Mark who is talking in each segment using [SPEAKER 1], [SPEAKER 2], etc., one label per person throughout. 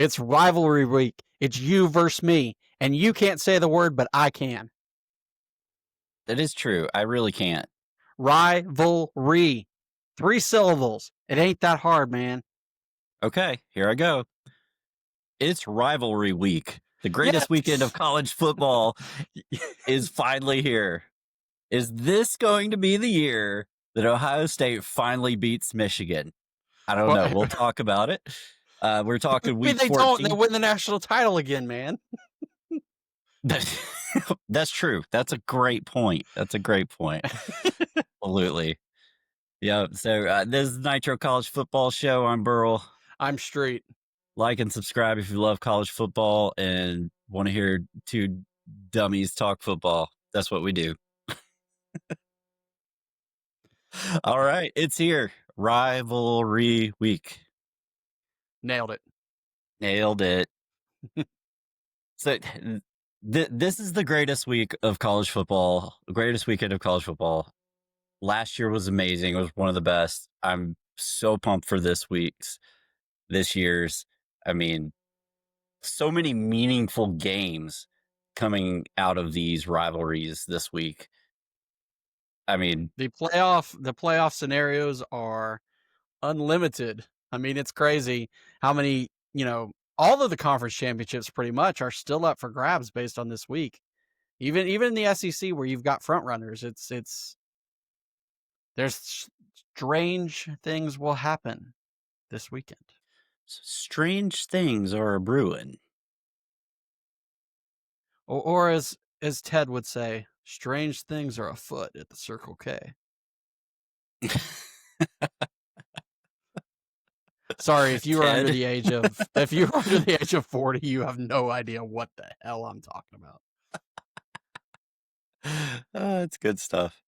[SPEAKER 1] It's rivalry week. It's you versus me. And you can't say the word, but I can.
[SPEAKER 2] That is true. I really can't.
[SPEAKER 1] Rivalry. 3 syllables. It ain't that hard, man.
[SPEAKER 2] Okay, here I go. It's rivalry week. The greatest weekend of
[SPEAKER 1] Yes.
[SPEAKER 2] college football is finally here. Is this going to be the year that Ohio State finally beats Michigan? I don't know. We'll talk about it. We're talking
[SPEAKER 1] Maybe
[SPEAKER 2] week
[SPEAKER 1] they don't. They
[SPEAKER 2] 14.
[SPEAKER 1] win the national title again, man.
[SPEAKER 2] That's true. That's a great point. Absolutely. Yeah. So this is Nitro College Football Show. I'm Burl.
[SPEAKER 1] I'm Street.
[SPEAKER 2] Like and subscribe if you love college football and want to hear two dummies talk football. That's what we do. All right. It's here. Rivalry week.
[SPEAKER 1] Nailed it.
[SPEAKER 2] Nailed it. So this is the greatest week of college football, greatest weekend of college football. Last year was amazing. It was one of the best. I'm so pumped for this year's. I mean, so many meaningful games coming out of these rivalries this week. I mean,
[SPEAKER 1] the playoff scenarios are unlimited. I mean, it's crazy how many, all of the conference championships pretty much are still up for grabs based on this week. Even in the SEC where you've got front runners, there's strange things will happen this weekend.
[SPEAKER 2] strange things are brewing.
[SPEAKER 1] Or as Ted would say, strange things are afoot at the Circle K. Sorry, if you are under the age of 40, you have no idea what the hell I'm talking about.
[SPEAKER 2] It's good stuff.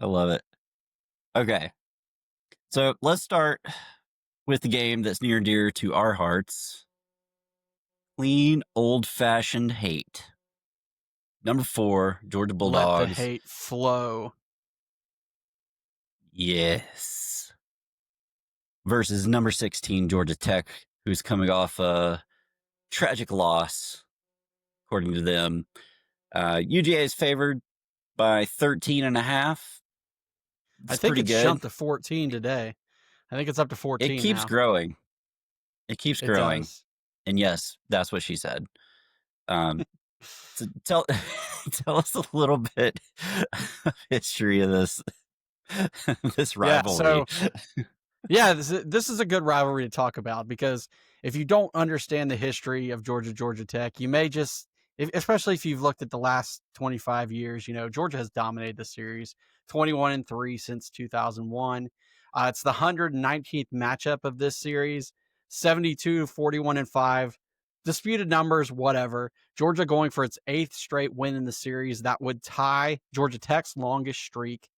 [SPEAKER 2] I love it. Okay. So let's start with the game that's near and dear to our hearts. Clean, old-fashioned hate. Number 4, Georgia Bulldogs.
[SPEAKER 1] Let the hate flow.
[SPEAKER 2] Yes. Versus number 16, Georgia Tech, who's coming off a tragic loss, according to them. UGA is favored by 13.5.
[SPEAKER 1] I think it's jumped to 14 today. I think it's up to 14
[SPEAKER 2] It keeps
[SPEAKER 1] now.
[SPEAKER 2] growing. It keeps growing.
[SPEAKER 1] Does.
[SPEAKER 2] And yes, that's what she said. So tell us a little bit of history of this rivalry.
[SPEAKER 1] Yeah, this is a good rivalry to talk about, because if you don't understand the history of Georgia Tech, you may just, especially if you've looked at the last 25 years, Georgia has dominated the series, 21-3 since 2001. It's the 119th matchup of this series, 72, 41-5. Disputed numbers, whatever. Georgia going for its 8th straight win in the series. That would tie Georgia Tech's longest streak.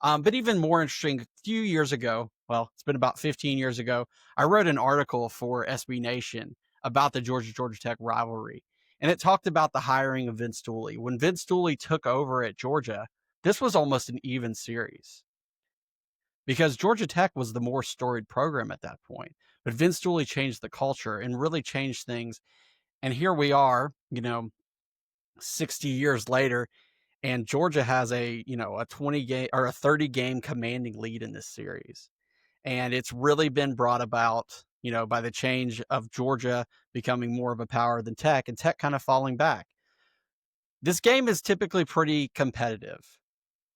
[SPEAKER 1] But even more interesting, a few years ago, well, it's been about 15 years ago, I wrote an article for SB Nation about the Georgia Tech rivalry. And it talked about the hiring of Vince Dooley. When Vince Dooley took over at Georgia, this was almost an even series, because Georgia Tech was the more storied program at that point. But Vince Dooley changed the culture and really changed things. And here we are, 60 years later, and Georgia has a 20 game or a 30 game commanding lead in this series. And it's really been brought about, by the change of Georgia becoming more of a power than Tech, and Tech kind of falling back. This game is typically pretty competitive.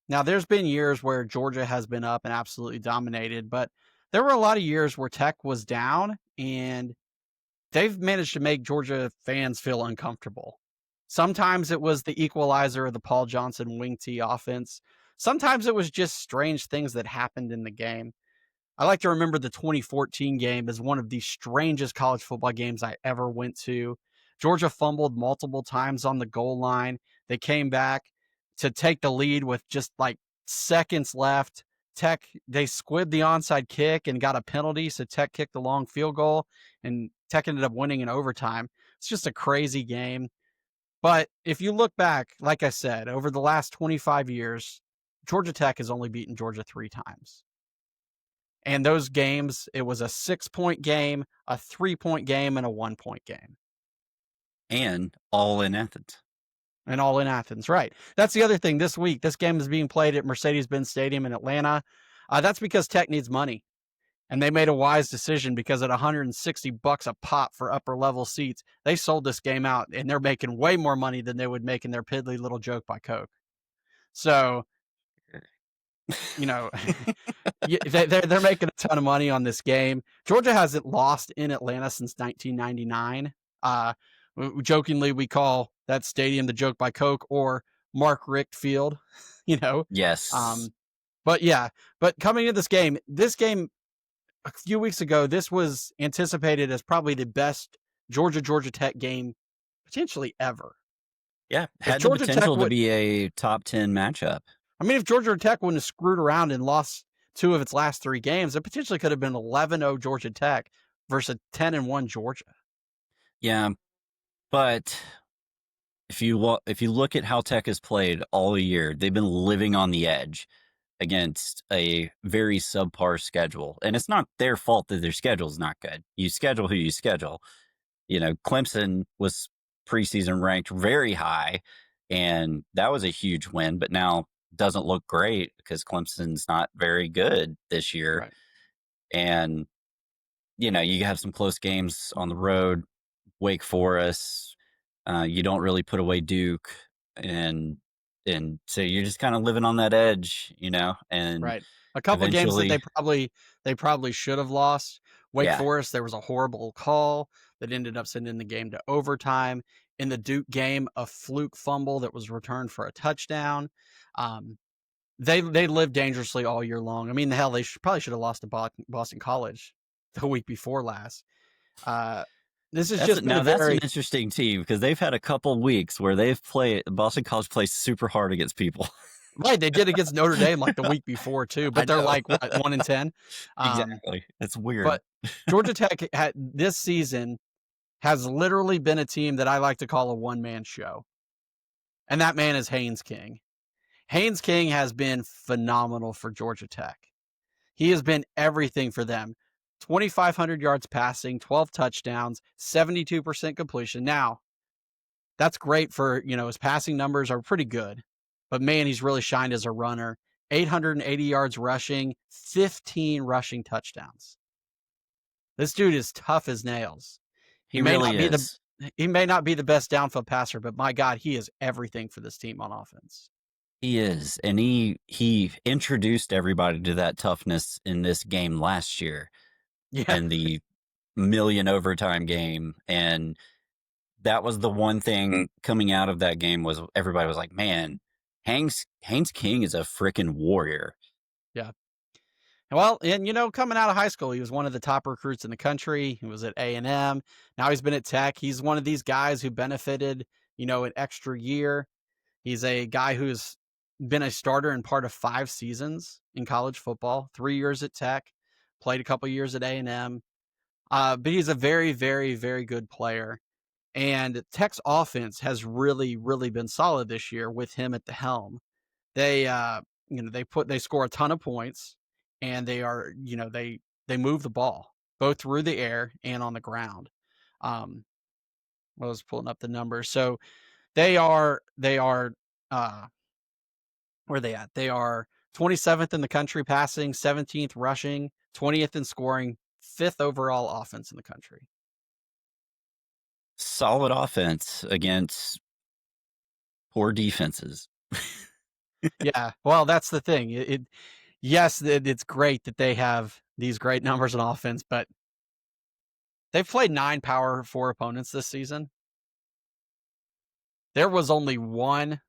[SPEAKER 1] Now, there's been years where Georgia has been up and absolutely dominated, but there were a lot of years where Tech was down, and they've managed to make Georgia fans feel uncomfortable. Sometimes it was the equalizer of the Paul Johnson wing tee offense. Sometimes it was just strange things that happened in the game. I like to remember the 2014 game as one of the strangest college football games I ever went to. Georgia fumbled multiple times on the goal line. They came back to take the lead with just like seconds left. Tech, they squibbed the onside kick and got a penalty, so Tech kicked the long field goal, and Tech ended up winning in overtime. It's just a crazy game. But if you look back, like I said, over the last 25 years, Georgia Tech has only beaten Georgia 3 times. And those games, it was a 6-point game, a 3-point game, and a 1-point game.
[SPEAKER 2] And all in Athens.
[SPEAKER 1] And all in Athens, right. That's the other thing this week. This game is being played at Mercedes-Benz Stadium in Atlanta. That's because Tech needs money. And they made a wise decision because at $160 a pop for upper level seats, they sold this game out and they're making way more money than they would make in their piddly little joke by Coke. So, you know, they're making a ton of money on this game. Georgia hasn't lost in Atlanta since 1999. Jokingly, we call that stadium the joke by Coke or Mark Richt Field, you know.
[SPEAKER 2] Yes.
[SPEAKER 1] But yeah, but coming into this game a few weeks ago, this was anticipated as probably the best Georgia Tech game potentially ever.
[SPEAKER 2] Yeah,
[SPEAKER 1] If
[SPEAKER 2] had the
[SPEAKER 1] Georgia Tech
[SPEAKER 2] potential to
[SPEAKER 1] would,
[SPEAKER 2] be a top 10 matchup.
[SPEAKER 1] I mean, if Georgia Tech wouldn't have screwed around and lost 2 of its last 3 games, it potentially could have been 11-0 Georgia Tech versus 10-1 Georgia.
[SPEAKER 2] Yeah, but if you look at how Tech has played all year, they've been living on the edge against a very subpar schedule. And it's not their fault that their schedule is not good. You schedule who you schedule. You know, Clemson was preseason ranked very high, and that was a huge win, but now doesn't look great because Clemson's not very good this year.
[SPEAKER 1] Right.
[SPEAKER 2] And, you know, you have some close games on the road, Wake Forest. You don't really put away Duke, and so you're just kind of living on that edge, you know. And
[SPEAKER 1] Right. A couple of games that they probably should have lost. Wake
[SPEAKER 2] yeah,
[SPEAKER 1] Forest, there was a horrible call that ended up sending the game to overtime. In the Duke game, a fluke fumble that was returned for a touchdown. They lived dangerously all year long. I mean, the hell, they probably should have lost to Boston College the week before last. This has just been
[SPEAKER 2] that's an interesting team because they've had a couple weeks where Boston College plays super hard against people.
[SPEAKER 1] Right, they did against Notre Dame like the week before too, but they're like what, 1-10.
[SPEAKER 2] Exactly, it's weird.
[SPEAKER 1] But Georgia Tech this season has literally been a team that I like to call a one-man show, and that man is Haynes King. Haynes King has been phenomenal for Georgia Tech. He has been everything for them. 2,500 yards passing, 12 touchdowns, 72% completion. Now, that's great for, his passing numbers are pretty good, but man, he's really shined as a runner. 880 yards rushing, 15 rushing touchdowns. This dude is tough as nails.
[SPEAKER 2] He really is.
[SPEAKER 1] He may not be the best downfield passer, but my God, he is everything for this team on offense.
[SPEAKER 2] He is, and he introduced everybody to that toughness in this game last year.
[SPEAKER 1] Yeah.
[SPEAKER 2] In the million overtime game, and that was the one thing coming out of that game was everybody was like, man, Haynes King is a freaking warrior.
[SPEAKER 1] Yeah. Well, and coming out of high school, he was one of the top recruits in the country. He was at A&M. Now he's been at Tech. He's one of these guys who benefited, an extra year. He's a guy who's been a starter in part of 5 seasons in college football, 3 years at Tech, played a couple years at A&M. But he's a very, very, very good player. And Tech's offense has really, really been solid this year with him at the helm. They, they score a ton of points, and they are, they move the ball both through the air and on the ground. I was pulling up the numbers. So they are, where are they at? They are 27th in the country passing, 17th rushing, 20th in scoring, 5th overall offense in the country.
[SPEAKER 2] Solid offense against poor defenses.
[SPEAKER 1] Yeah, well, that's the thing. It's great that they have these great numbers on offense, but they've played 9 Power 4 opponents this season. There was only one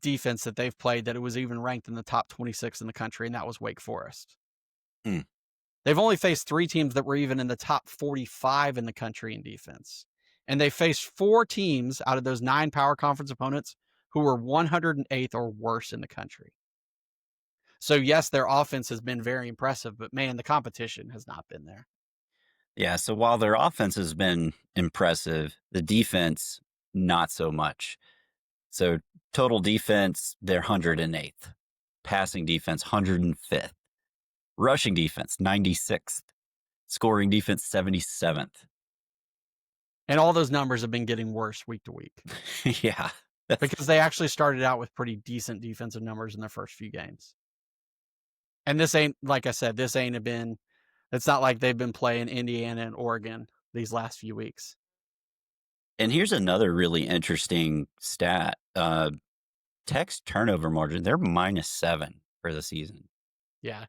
[SPEAKER 1] defense that they've played that it was even ranked in the top 26 in the country, and that was Wake Forest. They've only faced 3 teams that were even in the top 45 in the country in defense. And they faced 4 teams out of those 9 power conference opponents who were 108th or worse in the country. So yes, their offense has been very impressive, but man, the competition has not been there.
[SPEAKER 2] Yeah, so while their offense has been impressive, the defense, not so much. So total defense, they're 108th. Passing defense, 105th. Rushing defense, 96th. Scoring defense, 77th.
[SPEAKER 1] And all those numbers have been getting worse week to week
[SPEAKER 2] Yeah.
[SPEAKER 1] because they actually started out with pretty decent defensive numbers in their first few games. And this ain't, like I said, it's not like they've been playing Indiana and Oregon these last few weeks.
[SPEAKER 2] And here's another really interesting stat. Tech's turnover margin, they're -7 for the season.
[SPEAKER 1] Yeah.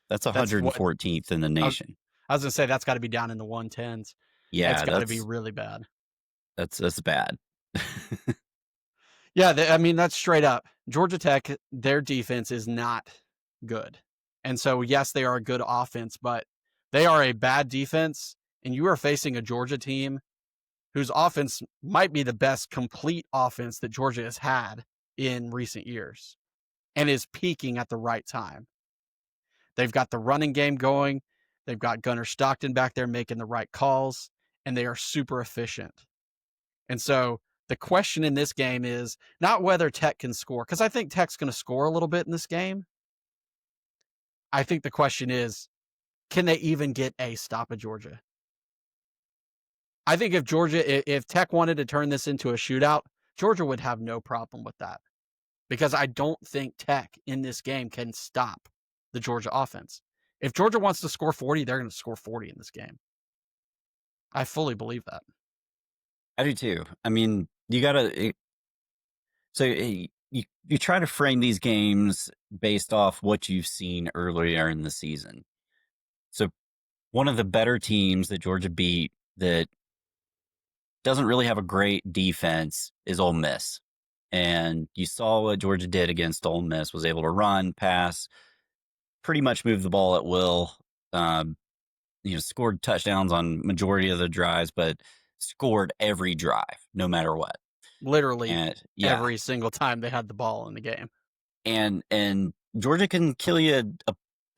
[SPEAKER 2] That's 114th in the nation.
[SPEAKER 1] I was going to say that's got to be down in the 110s.
[SPEAKER 2] Yeah,
[SPEAKER 1] It's got to be really bad.
[SPEAKER 2] That's bad.
[SPEAKER 1] Yeah, I mean, that's straight up. Georgia Tech, their defense is not good. And so, yes, they are a good offense, but they are a bad defense. And you are facing a Georgia team whose offense might be the best complete offense that Georgia has had in recent years and is peaking at the right time. They've got the running game going. They've got Gunnar Stockton back there making the right calls, and they are super efficient. And so the question in this game is not whether Tech can score, because I think Tech's going to score a little bit in this game. I think the question is, can they even get a stop at Georgia? I think if Tech wanted to turn this into a shootout, Georgia would have no problem with that, because I don't think Tech in this game can stop the Georgia offense. If Georgia wants to score 40, they're going to score 40 in this game. I fully believe that.
[SPEAKER 2] I do too. I mean, you gotta. So you try to frame these games based off what you've seen earlier in the season. So one of the better teams that Georgia beat that doesn't really have a great defense is Ole Miss. And you saw what Georgia did against Ole Miss, was able to run, pass, pretty much move the ball at will. Scored touchdowns on majority of the drives, but scored every drive, no matter what.
[SPEAKER 1] Literally every single time they had the ball in the game.
[SPEAKER 2] And Georgia can kill you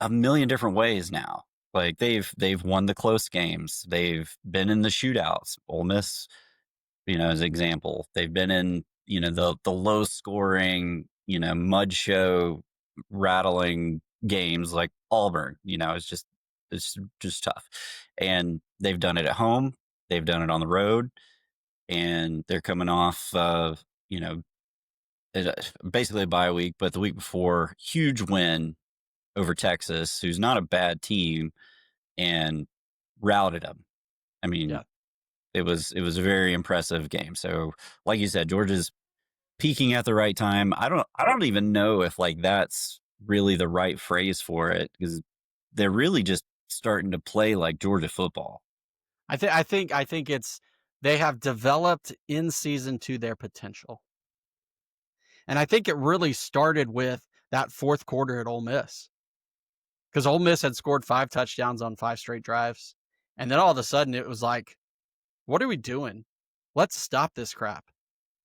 [SPEAKER 2] a million different ways now. Like they've won the close games. They've been in the shootouts. Ole Miss, as an example, they've been in, the low scoring, mud show rattling games like Auburn. It's just tough. And they've done it at home. They've done it on the road. And they're coming off, basically a bye week, but the week before, huge win over Texas, who's not a bad team, and routed them. I mean, it was a very impressive game. So, like you said, Georgia's peaking at the right time. I don't even know if that's really the right phrase for it, because they're really just starting to play like Georgia football.
[SPEAKER 1] I think it's they have developed in season to their potential. And I think it really started with that fourth quarter at Ole Miss, because Ole Miss had scored 5 touchdowns on 5 straight drives. And then all of a sudden it was like, what are we doing? Let's stop this crap.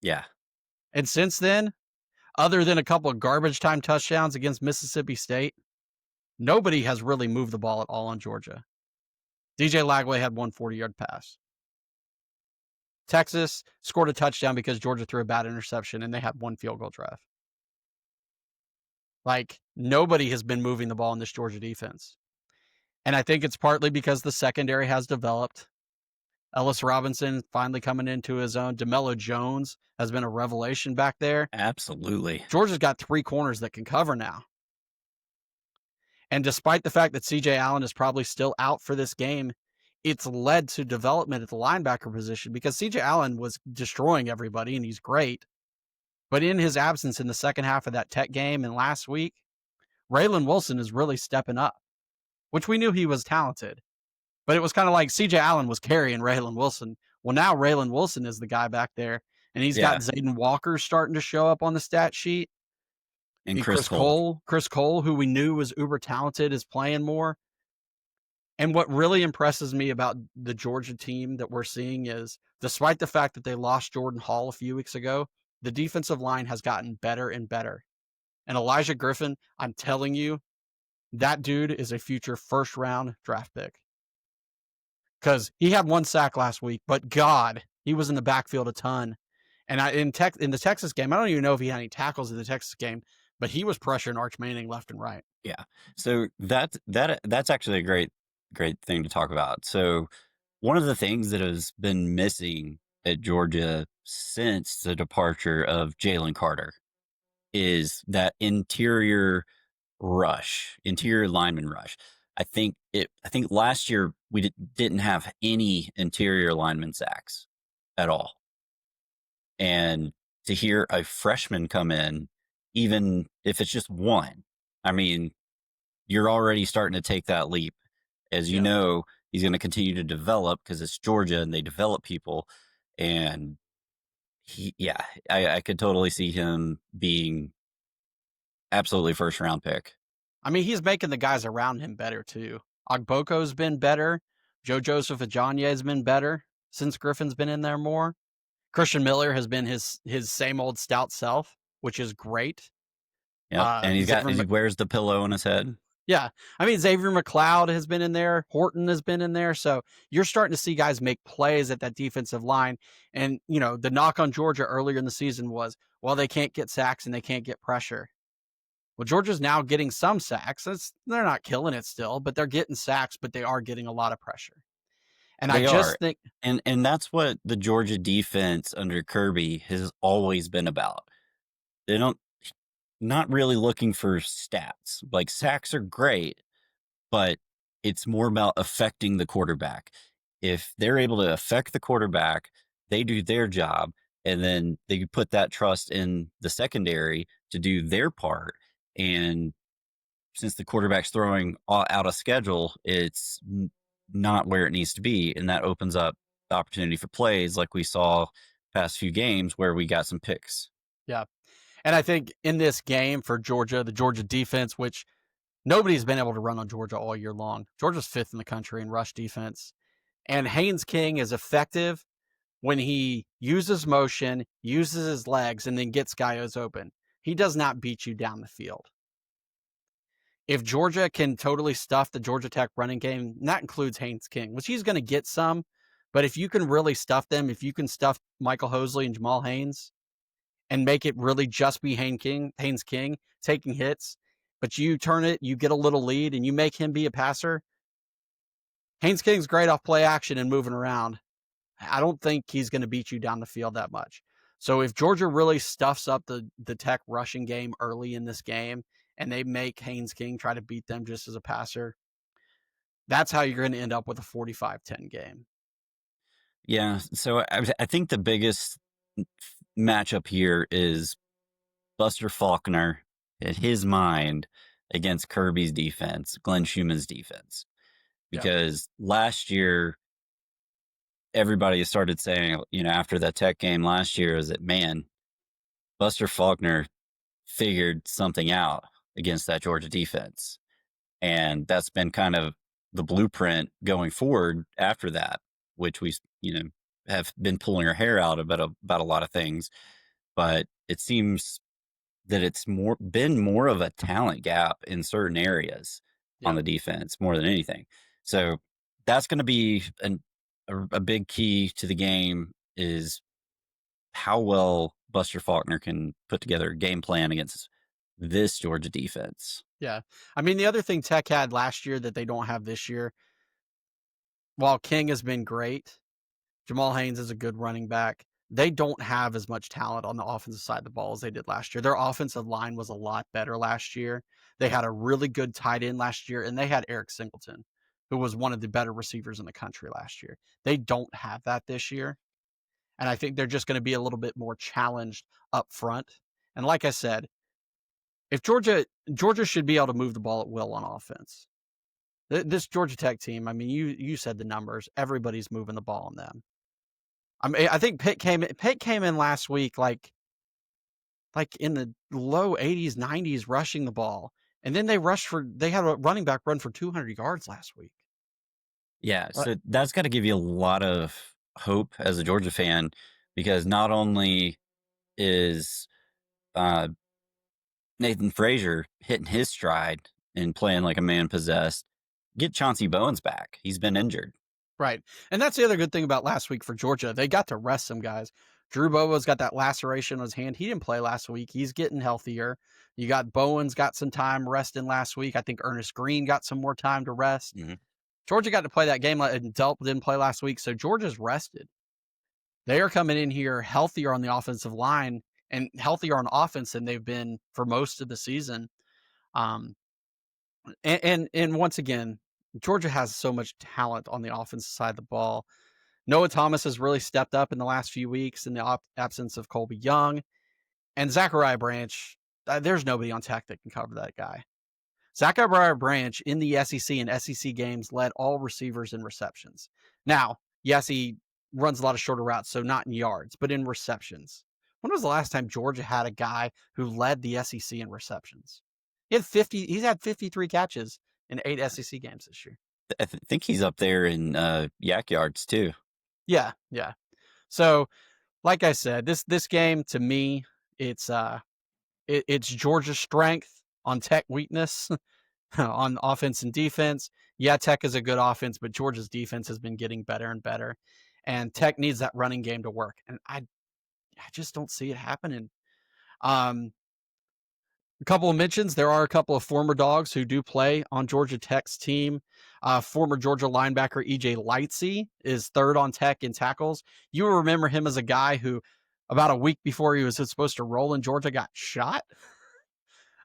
[SPEAKER 2] Yeah.
[SPEAKER 1] And since then, other than a couple of garbage time touchdowns against Mississippi State, nobody has really moved the ball at all on Georgia. DJ Lagway had one 40-yard pass. Texas scored a touchdown because Georgia threw a bad interception, and they had one field goal drive. Like, nobody has been moving the ball in this Georgia defense. And I think it's partly because the secondary has developed. Ellis Robinson finally coming into his own. DeMello Jones has been a revelation back there.
[SPEAKER 2] Absolutely.
[SPEAKER 1] Georgia's got 3 corners that can cover now. And despite the fact that C.J. Allen is probably still out for this game, it's led to development at the linebacker position, because C.J. Allen was destroying everybody, and he's great. But in his absence in the second half of that Tech game and last week, Raylan Wilson is really stepping up, which we knew he was talented. But it was kind of like C.J. Allen was carrying Raylan Wilson. Well, now Raylan Wilson is the guy back there, and he's got Zayden Walker starting to show up on the stat sheet.
[SPEAKER 2] And Chris Cole.
[SPEAKER 1] Chris Cole, who we knew was uber talented, is playing more. And what really impresses me about the Georgia team that we're seeing is, despite the fact that they lost Jordan Hall a few weeks ago, the defensive line has gotten better and better. And Elijah Griffin, I'm telling you, that dude is a future first-round draft pick. Because he had 1 sack last week, but God, he was in the backfield a ton. And in the Texas game, I don't even know if he had any tackles in the Texas game, but he was pressuring Arch Manning left and right.
[SPEAKER 2] Yeah. So that's actually a great thing to talk about. So one of the things that has been missing at Georgia since the departure of Jalen Carter is that interior lineman rush. I think last year we didn't have any interior lineman sacks at all. And to hear a freshman come in, even if it's just one, I mean, you're already starting to take that leap. As you
[SPEAKER 1] Yeah.
[SPEAKER 2] know, he's going to continue to develop because it's Georgia and they develop people. And yeah, I could totally see him being absolutely first round pick.
[SPEAKER 1] I mean, he's making the guys around him better too. Ogboko's been better. Joe Joseph Ajanye has been better since Griffin's been in there more. Christian Miller has been his same old stout self, which is great.
[SPEAKER 2] Yep. And he wears the pillow on his head.
[SPEAKER 1] Yeah. I mean, Xavier McLeod has been in there. Horton has been in there. So you're starting to see guys make plays at that defensive line. And, the knock on Georgia earlier in the season was, well, they can't get sacks and they can't get pressure. Well, Georgia's now getting some sacks. They're not killing it still, but they're getting sacks, but they are getting a lot of pressure. And I
[SPEAKER 2] They are.
[SPEAKER 1] just think,
[SPEAKER 2] And that's what the Georgia defense under Kirby has always been about. They don't not really looking for stats. Like sacks are great, but it's more about affecting the quarterback. If they're able to affect the quarterback, they do their job, and then they put that trust in the secondary to do their part. And since the quarterback's throwing out of schedule, it's not where it needs to be, and that opens up the opportunity for plays like we saw past few games where we got some picks.
[SPEAKER 1] yeah. And I think in this game for Georgia, the Georgia defense, which nobody's been able to run on Georgia all year long. Georgia's fifth in the country in rush defense. And Haynes King is effective when he uses motion, uses his legs, and then gets guys open. He does not beat you down the field. If Georgia can totally stuff the Georgia Tech running game, and that includes Haynes King, which he's going to get some, but if you can really stuff them, if you can stuff Michael Hosley and Jamal Haynes and make it really just be Haynes King taking hits, but you turn it, you get a little lead, and you make him be a passer. Haynes King's great off play action and moving around. I don't think he's going to beat you down the field that much. So if Georgia really stuffs up the Tech rushing game early in this game and they make Haynes King try to beat them just as a passer, that's how you're going to end up with a 45-10 game.
[SPEAKER 2] Yeah, so I think the biggest matchup here is Buster Faulkner in his mind against Kirby's defense, Glenn Schumann's defense. Because last year, everybody started saying, after that Tech game last year, is that, man, Buster Faulkner figured something out against that Georgia defense. And that's been kind of the blueprint going forward after that, which we, have been pulling our hair out about a lot of things. But it seems that it's been more of a talent gap in certain areas on the defense more than anything. So that's going to be a big key to the game, is how well Buster Faulkner can put together a game plan against this Georgia defense.
[SPEAKER 1] Yeah. I mean, the other thing Tech had last year that they don't have this year, while King has been great, Jamal Haynes is a good running back. They don't have as much talent on the offensive side of the ball as they did last year. Their offensive line was a lot better last year. They had a really good tight end last year, and they had Eric Singleton, who was one of the better receivers in the country last year. They don't have that this year. And I think they're just going to be a little bit more challenged up front. And like I said, if Georgia should be able to move the ball at will on offense. This Georgia Tech team, I mean, you said the numbers. Everybody's moving the ball on them. I mean, I think Pitt came in last week like in the low 80s, 90s rushing the ball. And then they had a running back run for 200 yards last week.
[SPEAKER 2] Yeah, so that's got to give you a lot of hope as a Georgia fan, because not only is Nathan Frazier hitting his stride and playing like a man possessed, get Chauncey Bowens back. He's been injured.
[SPEAKER 1] Right. And that's the other good thing about last week for Georgia. They got to rest some guys. Drew Bobo's got that laceration on his hand. He didn't play last week. He's getting healthier. You got Bowen's got some time resting last week. I think Ernest Green got some more time to rest.
[SPEAKER 2] Mhm.
[SPEAKER 1] Georgia got to play that game, and Delp didn't play last week. So Georgia's rested. They are coming in here healthier on the offensive line and healthier on offense than they've been for most of the season. Um, and once again, Georgia has so much talent on the offensive side of the ball. Noah Thomas has really stepped up in the last few weeks in the absence of Colby Young and Zachariah Branch. There's nobody on Tech that can cover that guy. Zachariah Branch in the SEC and SEC games led all receivers in receptions. Now, yes, he runs a lot of shorter routes, so not in yards, but in receptions. When was the last time Georgia had a guy who led the SEC in receptions? He's had 53 catches in 8 SEC games this year.
[SPEAKER 2] I think he's up there in yak yards too.
[SPEAKER 1] Yeah. So, like I said, this game to me, it's Georgia's strength on Tech weakness on offense and defense. Yeah, Tech is a good offense, but Georgia's defense has been getting better and better, and Tech needs that running game to work, and I just don't see it happening. A couple of mentions. There are a couple of former Dogs who do play on Georgia Tech's team. Former Georgia linebacker E.J. Lightsey is third on Tech in tackles. You will remember him as a guy who, about a week before he was supposed to roll in Georgia, got shot.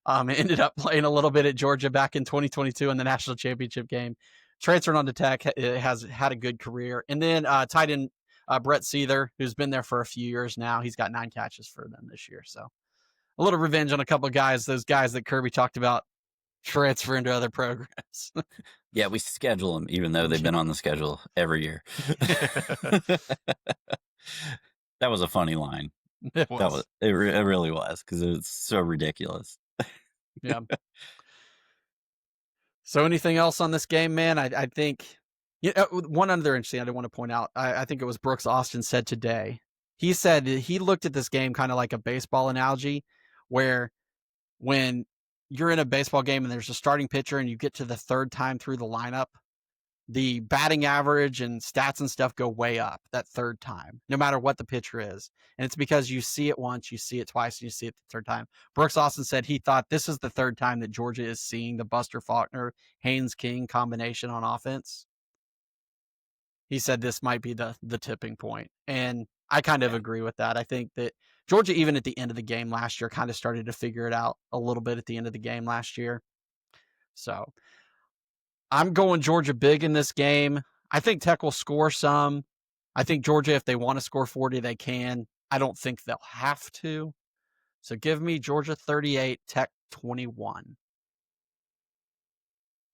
[SPEAKER 1] Ended up playing a little bit at Georgia back in 2022 in the national championship game. Transferred on to Tech, has had a good career. And then tight end Brett Seether, who's been there for a few years now. He's got 9 catches for them this year. So a little revenge on a couple of guys, those guys that Kirby talked about transferring to other programs.
[SPEAKER 2] Yeah, we schedule them, even though they've been on the schedule every year. That was a funny line. It really was, because it's so ridiculous.
[SPEAKER 1] Yeah. So anything else on this game, man? I think one other interesting I want to point out. I think it was Brooks Austin said today. He said he looked at this game kind of like a baseball analogy, where when you're in a baseball game and there's a starting pitcher and you get to the third time through the lineup, the batting average and stats and stuff go way up that third time, no matter what the pitcher is. And it's because you see it once, you see it twice, and you see it the third time. Brooks Austin said he thought this is the third time that Georgia is seeing the Buster Faulkner, Haynes King combination on offense. He said this might be the tipping point. And I kind of agree with that. I think that Georgia, even at the end of the game last year, kind of started to figure it out a little bit at the end of the game last year. So I'm going Georgia big in this game. I think Tech will score some. I think Georgia, if they want to score 40, they can. I don't think they'll have to. So give me Georgia 38, Tech 21.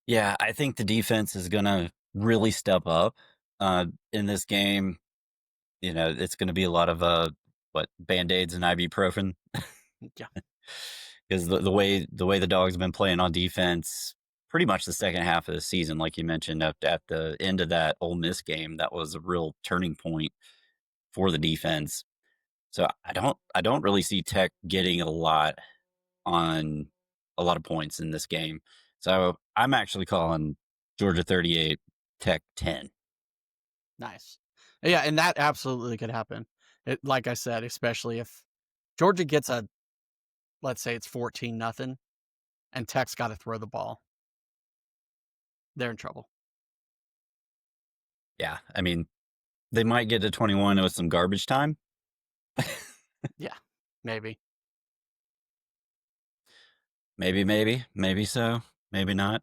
[SPEAKER 2] Yeah, I think the defense is going to really step up in this game. You know, it's going to be a lot of Band-Aids and ibuprofen.
[SPEAKER 1] Yeah.
[SPEAKER 2] Because the way the Dogs have been playing on defense, pretty much the second half of the season, like you mentioned, at the end of that Ole Miss game, that was a real turning point for the defense. So I don't really see Tech getting a lot of points in this game. So I'm actually calling Georgia 38, Tech 10.
[SPEAKER 1] Nice. Yeah, and that absolutely could happen. Like I said, especially if Georgia gets let's say it's 14-0, and Tech's got to throw the ball. They're in trouble.
[SPEAKER 2] Yeah, I mean, they might get to 21 with some garbage time.
[SPEAKER 1] Yeah, maybe.
[SPEAKER 2] Maybe so, maybe not.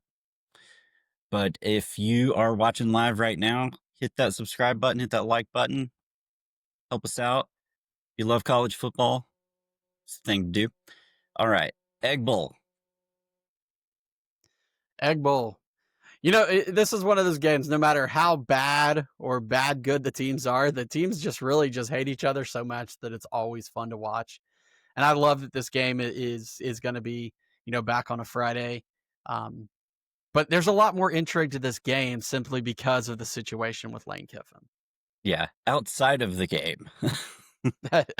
[SPEAKER 2] But if you are watching live right now, hit that subscribe button, hit that like button. Help us out. If you love college football, it's the thing to do. All right, Egg Bowl.
[SPEAKER 1] Egg Bowl. This is one of those games, no matter how bad or bad good the teams are, the teams just really just hate each other so much that it's always fun to watch. And I love that this game is going to be, back on a Friday. But there's a lot more intrigue to this game simply because of the situation with Lane Kiffin.
[SPEAKER 2] Yeah, outside of the game.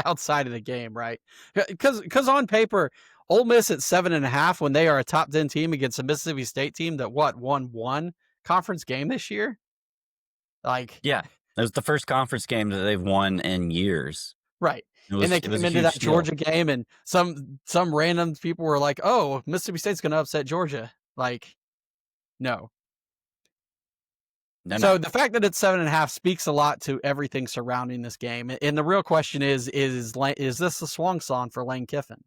[SPEAKER 1] Outside of the game, right? Because on paper, Ole Miss at 7.5 when they are a top 10 team against a Mississippi State team that won one conference game this year. Like,
[SPEAKER 2] Yeah, it was the first conference game that they've won in years.
[SPEAKER 1] right.
[SPEAKER 2] It
[SPEAKER 1] And
[SPEAKER 2] was
[SPEAKER 1] they
[SPEAKER 2] it was
[SPEAKER 1] came
[SPEAKER 2] a
[SPEAKER 1] into
[SPEAKER 2] huge
[SPEAKER 1] that
[SPEAKER 2] steal.
[SPEAKER 1] Georgia game, and some random people were like, "Oh, Mississippi State's going to upset Georgia." Like, no.
[SPEAKER 2] No, no.
[SPEAKER 1] So the fact that it's 7.5 speaks a lot to everything surrounding this game. And the real question is this a swan song for Lane Kiffin?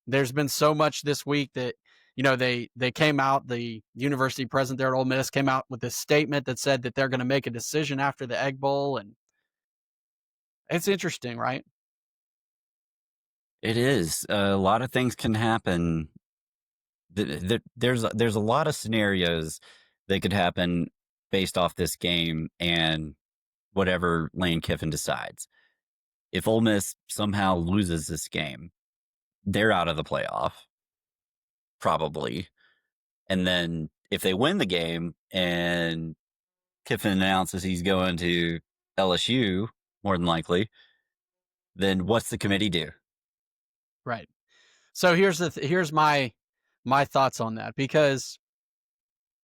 [SPEAKER 1] There's been so much this week that they came out. The university president there at Ole Miss came out with this statement that said that they're going to make a decision after the Egg Bowl, and it's interesting, right?
[SPEAKER 2] It is. A lot of things can happen. There's a lot of scenarios that could happen based off this game and whatever Lane Kiffin decides. If Ole Miss somehow loses this game, they're out of the playoff, probably. And then if they win the game and Kiffin announces he's going to LSU, more than likely, then what's the committee do?
[SPEAKER 1] Right. So here's my thoughts on that, because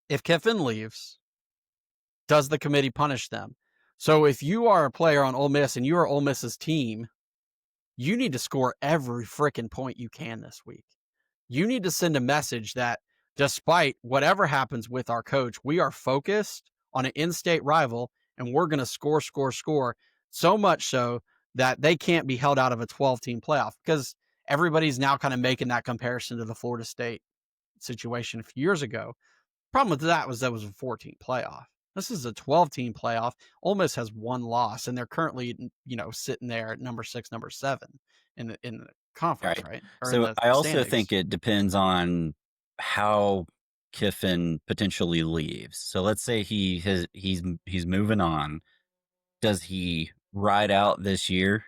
[SPEAKER 1] if Kiffin leaves, does the committee punish them? So if you are a player on Ole Miss and you are Ole Miss's team, you need to score every freaking point you can this week. You need to send a message that despite whatever happens with our coach, we are focused on an in-state rival and we're going to score, score, score. So much so that they can't be held out of a 12-team playoff, because everybody's now kind of making that comparison to the Florida State situation a few years ago. Problem with that was a 14 playoff. This is a 12-team playoff. Ole Miss has one loss, and they're currently, sitting there at number 6, number 7 in the conference,
[SPEAKER 2] Right.
[SPEAKER 1] right? Or in
[SPEAKER 2] So
[SPEAKER 1] the
[SPEAKER 2] I also
[SPEAKER 1] standings.
[SPEAKER 2] think it depends on how Kiffin potentially leaves. So let's say he's moving on. Does he ride out this year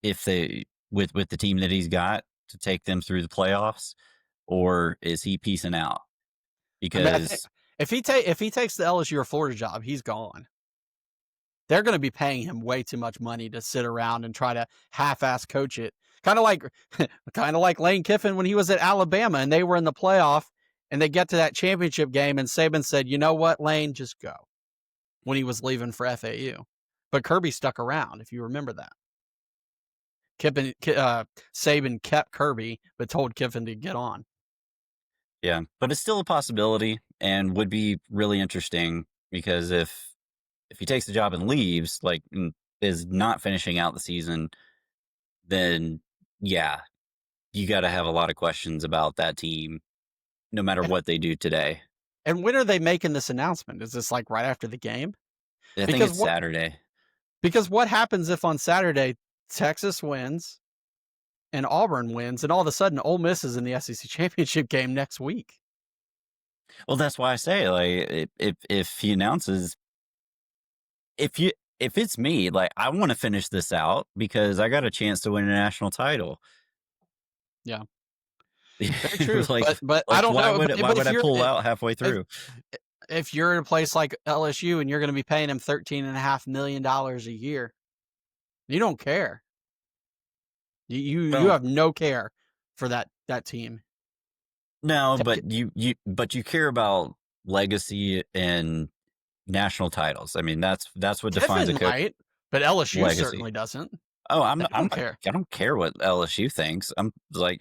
[SPEAKER 2] if they with the team that he's got to take them through the playoffs, or is he peacing out?
[SPEAKER 1] I mean, I think
[SPEAKER 2] Because
[SPEAKER 1] if he takes the LSU or Florida job, he's gone. They're going to be paying him way too much money to sit around and try to half-ass coach it. Kind of like kind of like Lane Kiffin when he was at Alabama and they were in the playoff and they get to that championship game and Saban said, "You know what, Lane, just go." When he was leaving for FAU. But Kirby stuck around, if you remember that. Saban kept Kirby, but told Kiffin to get on.
[SPEAKER 2] yeah, but it's still a possibility and would be really interesting because if he takes the job and leaves, like is not finishing out the season, then yeah, you got to have a lot of questions about that team, no matter
[SPEAKER 1] And
[SPEAKER 2] what they do today.
[SPEAKER 1] and when are they making this announcement? Is this like right after the game?
[SPEAKER 2] I think
[SPEAKER 1] Because
[SPEAKER 2] it's Saturday.
[SPEAKER 1] what happens if on Saturday Texas wins and Auburn wins, and all of a sudden Ole Miss is in the SEC championship game next week?
[SPEAKER 2] Well, that's why I say like if he announces if it's me, like I want to finish this out because I got a chance to win a national title.
[SPEAKER 1] Yeah, very true.
[SPEAKER 2] like
[SPEAKER 1] But I
[SPEAKER 2] like
[SPEAKER 1] don't know.
[SPEAKER 2] why
[SPEAKER 1] But
[SPEAKER 2] would
[SPEAKER 1] if
[SPEAKER 2] I
[SPEAKER 1] you're
[SPEAKER 2] pull out halfway
[SPEAKER 1] if
[SPEAKER 2] through?
[SPEAKER 1] if you're in a place like LSU and you're going to be paying him $13.5 million a year, you don't care. You
[SPEAKER 2] Well,
[SPEAKER 1] have no care for that team.
[SPEAKER 2] no,
[SPEAKER 1] Take it.
[SPEAKER 2] but you care about legacy and national titles. I mean, that's what defines a
[SPEAKER 1] Kiffin
[SPEAKER 2] coach
[SPEAKER 1] might, but LSU
[SPEAKER 2] legacy.
[SPEAKER 1] certainly doesn't.
[SPEAKER 2] Oh,
[SPEAKER 1] They
[SPEAKER 2] I'm
[SPEAKER 1] don't care.
[SPEAKER 2] I don't care what LSU thinks. I'm like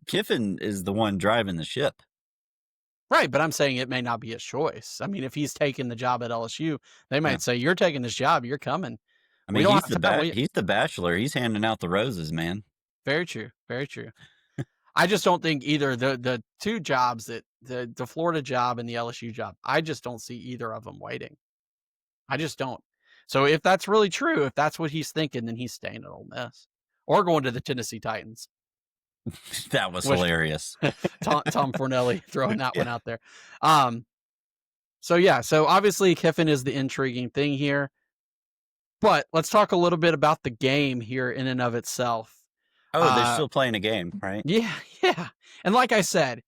[SPEAKER 2] Kiffin is the one driving the ship.
[SPEAKER 1] Right, but I'm saying it may not be his choice. I mean, if he's taking the job at LSU, they
[SPEAKER 2] Yeah.
[SPEAKER 1] might say, "You're taking this job, you're coming.
[SPEAKER 2] I
[SPEAKER 1] We
[SPEAKER 2] mean,
[SPEAKER 1] don't have time."
[SPEAKER 2] he's the bachelor. He's handing out the roses, man.
[SPEAKER 1] Very true, very true. I just don't think either the two jobs, that the Florida job and the LSU job, I just don't see either of them waiting. I just don't. So if that's really true, if that's what he's thinking, then he's staying at Ole Miss or going to the Tennessee Titans.
[SPEAKER 2] That was
[SPEAKER 1] Which
[SPEAKER 2] hilarious.
[SPEAKER 1] Tom Fornelli throwing that
[SPEAKER 2] Yeah.
[SPEAKER 1] one out there. Um, so yeah, so obviously Kiffin is the intriguing thing here, but let's talk a little bit about the game here in and of itself.
[SPEAKER 2] Oh, they're
[SPEAKER 1] Uh,
[SPEAKER 2] still playing a game, right?
[SPEAKER 1] yeah, yeah, and like I said,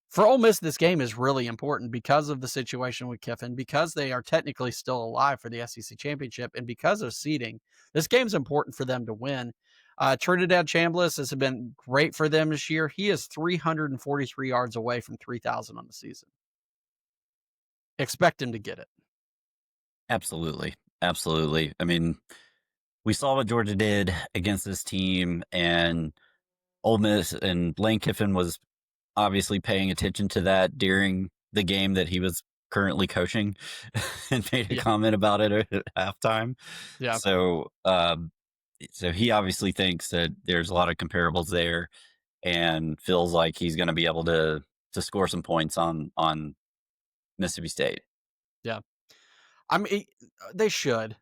[SPEAKER 1] for Ole Miss, this game is really important because of the situation with Kiffin, because they are technically still alive for the SEC championship, and because of seeding. This game's important for them to win. Trinidad Chambliss has been great for them this year. He is 343 yards away from 3,000 on the season. Expect him to get it.
[SPEAKER 2] Absolutely. Absolutely. I mean, we saw what Georgia did against this team, and Ole Miss and Lane Kiffin was obviously paying attention to that during the game that he was currently coaching and made a
[SPEAKER 1] Yeah,
[SPEAKER 2] comment about it at halftime.
[SPEAKER 1] yeah,
[SPEAKER 2] So, so he obviously thinks that there's a lot of comparables there and feels like he's going to be able to score some points on Mississippi State.
[SPEAKER 1] yeah. I mean, they should,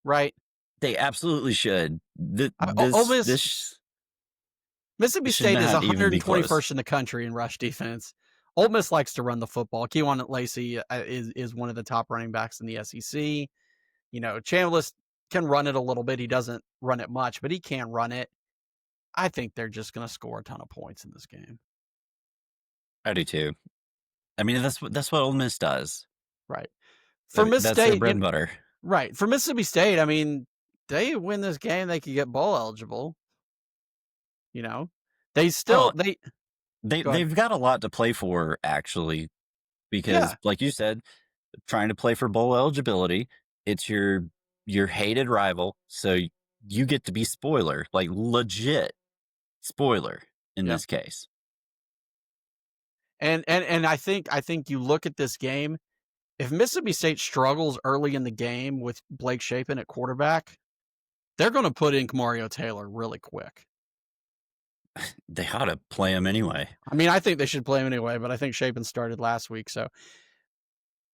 [SPEAKER 1] right?
[SPEAKER 2] They absolutely should.
[SPEAKER 1] Ole Miss, Mississippi
[SPEAKER 2] This should
[SPEAKER 1] State is
[SPEAKER 2] not even be close.
[SPEAKER 1] 121st in the country in rush defense. Ole Miss likes to run the football. Kejuan Lacey is one of the top running backs in the SEC. You know, Chambliss can run it a little bit. He doesn't run it much, but he can run it. I think they're just going to score a ton of points in this game.
[SPEAKER 2] I do too. I mean, that's what Ole Miss does.
[SPEAKER 1] Right.
[SPEAKER 2] I
[SPEAKER 1] For
[SPEAKER 2] mean,
[SPEAKER 1] Miss
[SPEAKER 2] that's their
[SPEAKER 1] State,
[SPEAKER 2] bread and butter.
[SPEAKER 1] right. For Mississippi State, I mean, they win this game, they could get bowl eligible. You know, they still
[SPEAKER 2] Well,
[SPEAKER 1] they go ahead.
[SPEAKER 2] they've got a lot to play for actually, because
[SPEAKER 1] Yeah,
[SPEAKER 2] like you said, trying to play for bowl eligibility, it's your hated rival, so you get to be spoiler, like legit spoiler in
[SPEAKER 1] yeah.
[SPEAKER 2] this case.
[SPEAKER 1] And I think you look at this game. If Mississippi State struggles early in the game with Blake Shapen at quarterback, they're going to put in Mario Taylor really quick.
[SPEAKER 2] They ought to play him anyway.
[SPEAKER 1] I mean, I think they should play him anyway, but I think Shapen started last week, so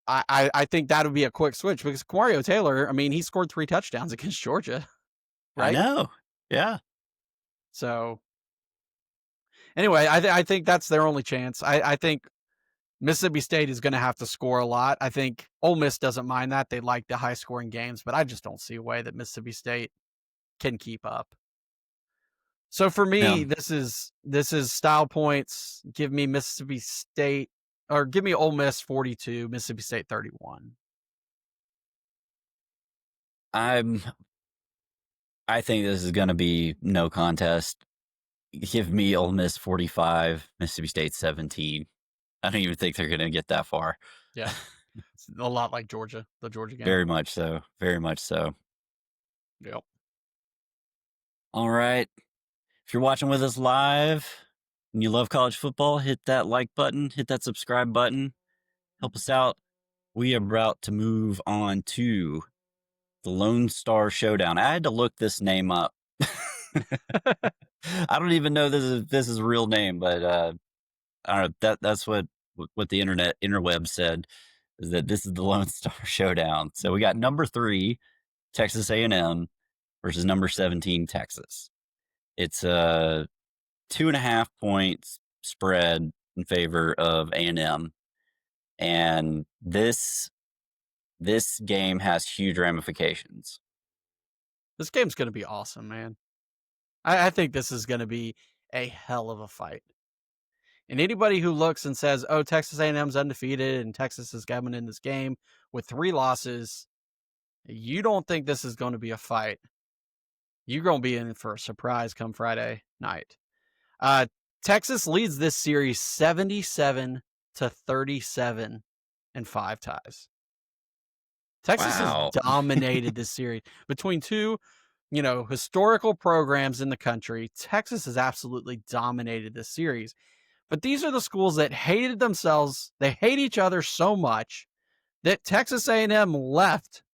[SPEAKER 1] I think that would be a quick switch because Mario Taylor, I mean, he scored 3 touchdowns against Georgia,
[SPEAKER 2] I
[SPEAKER 1] right?
[SPEAKER 2] know. Yeah.
[SPEAKER 1] So anyway, I think that's their only chance. I think Mississippi State is going to have to score a lot. I think Ole Miss doesn't mind that. They like the high scoring games, but I just don't see a way that Mississippi State can keep up. So for me,
[SPEAKER 2] Now,
[SPEAKER 1] this is style points. Give me Mississippi State or give me Ole Miss 42, Mississippi State 31.
[SPEAKER 2] I'm I think this is going to be no contest. Give me Ole Miss 45, Mississippi State 17. I don't even think they're going to get that far.
[SPEAKER 1] Yeah. It's a lot like Georgia, the Georgia game.
[SPEAKER 2] Very much so. Very much so.
[SPEAKER 1] Yep.
[SPEAKER 2] All right. If you're watching with us live and you love college football, hit that like button, hit that subscribe button. Help us out. We are about to move on to the Lone Star Showdown. I had to look this name up. I don't even know this is a real name, but I don't know. That's what the interweb said, is that this is the Lone Star Showdown. So we got number 3, Texas A&M versus number 17, Texas. It's a 2.5 points spread in favor of A&M, and this game has huge ramifications.
[SPEAKER 1] This game's going to be awesome, man. I think this is going to be a hell of a fight. And anybody who looks and says, "Oh, Texas A&M's undefeated and Texas is coming in this game with 3 losses," you don't think this is going to be a fight. You're going to be in for a surprise come Friday night. Uh, Texas leads this series 77-37 and 5 ties. Texas has
[SPEAKER 2] Wow.
[SPEAKER 1] dominated this series between two, historical programs in the country. Texas has absolutely dominated this series. But these are the schools that hated themselves. They hate each other so much that Texas A&M left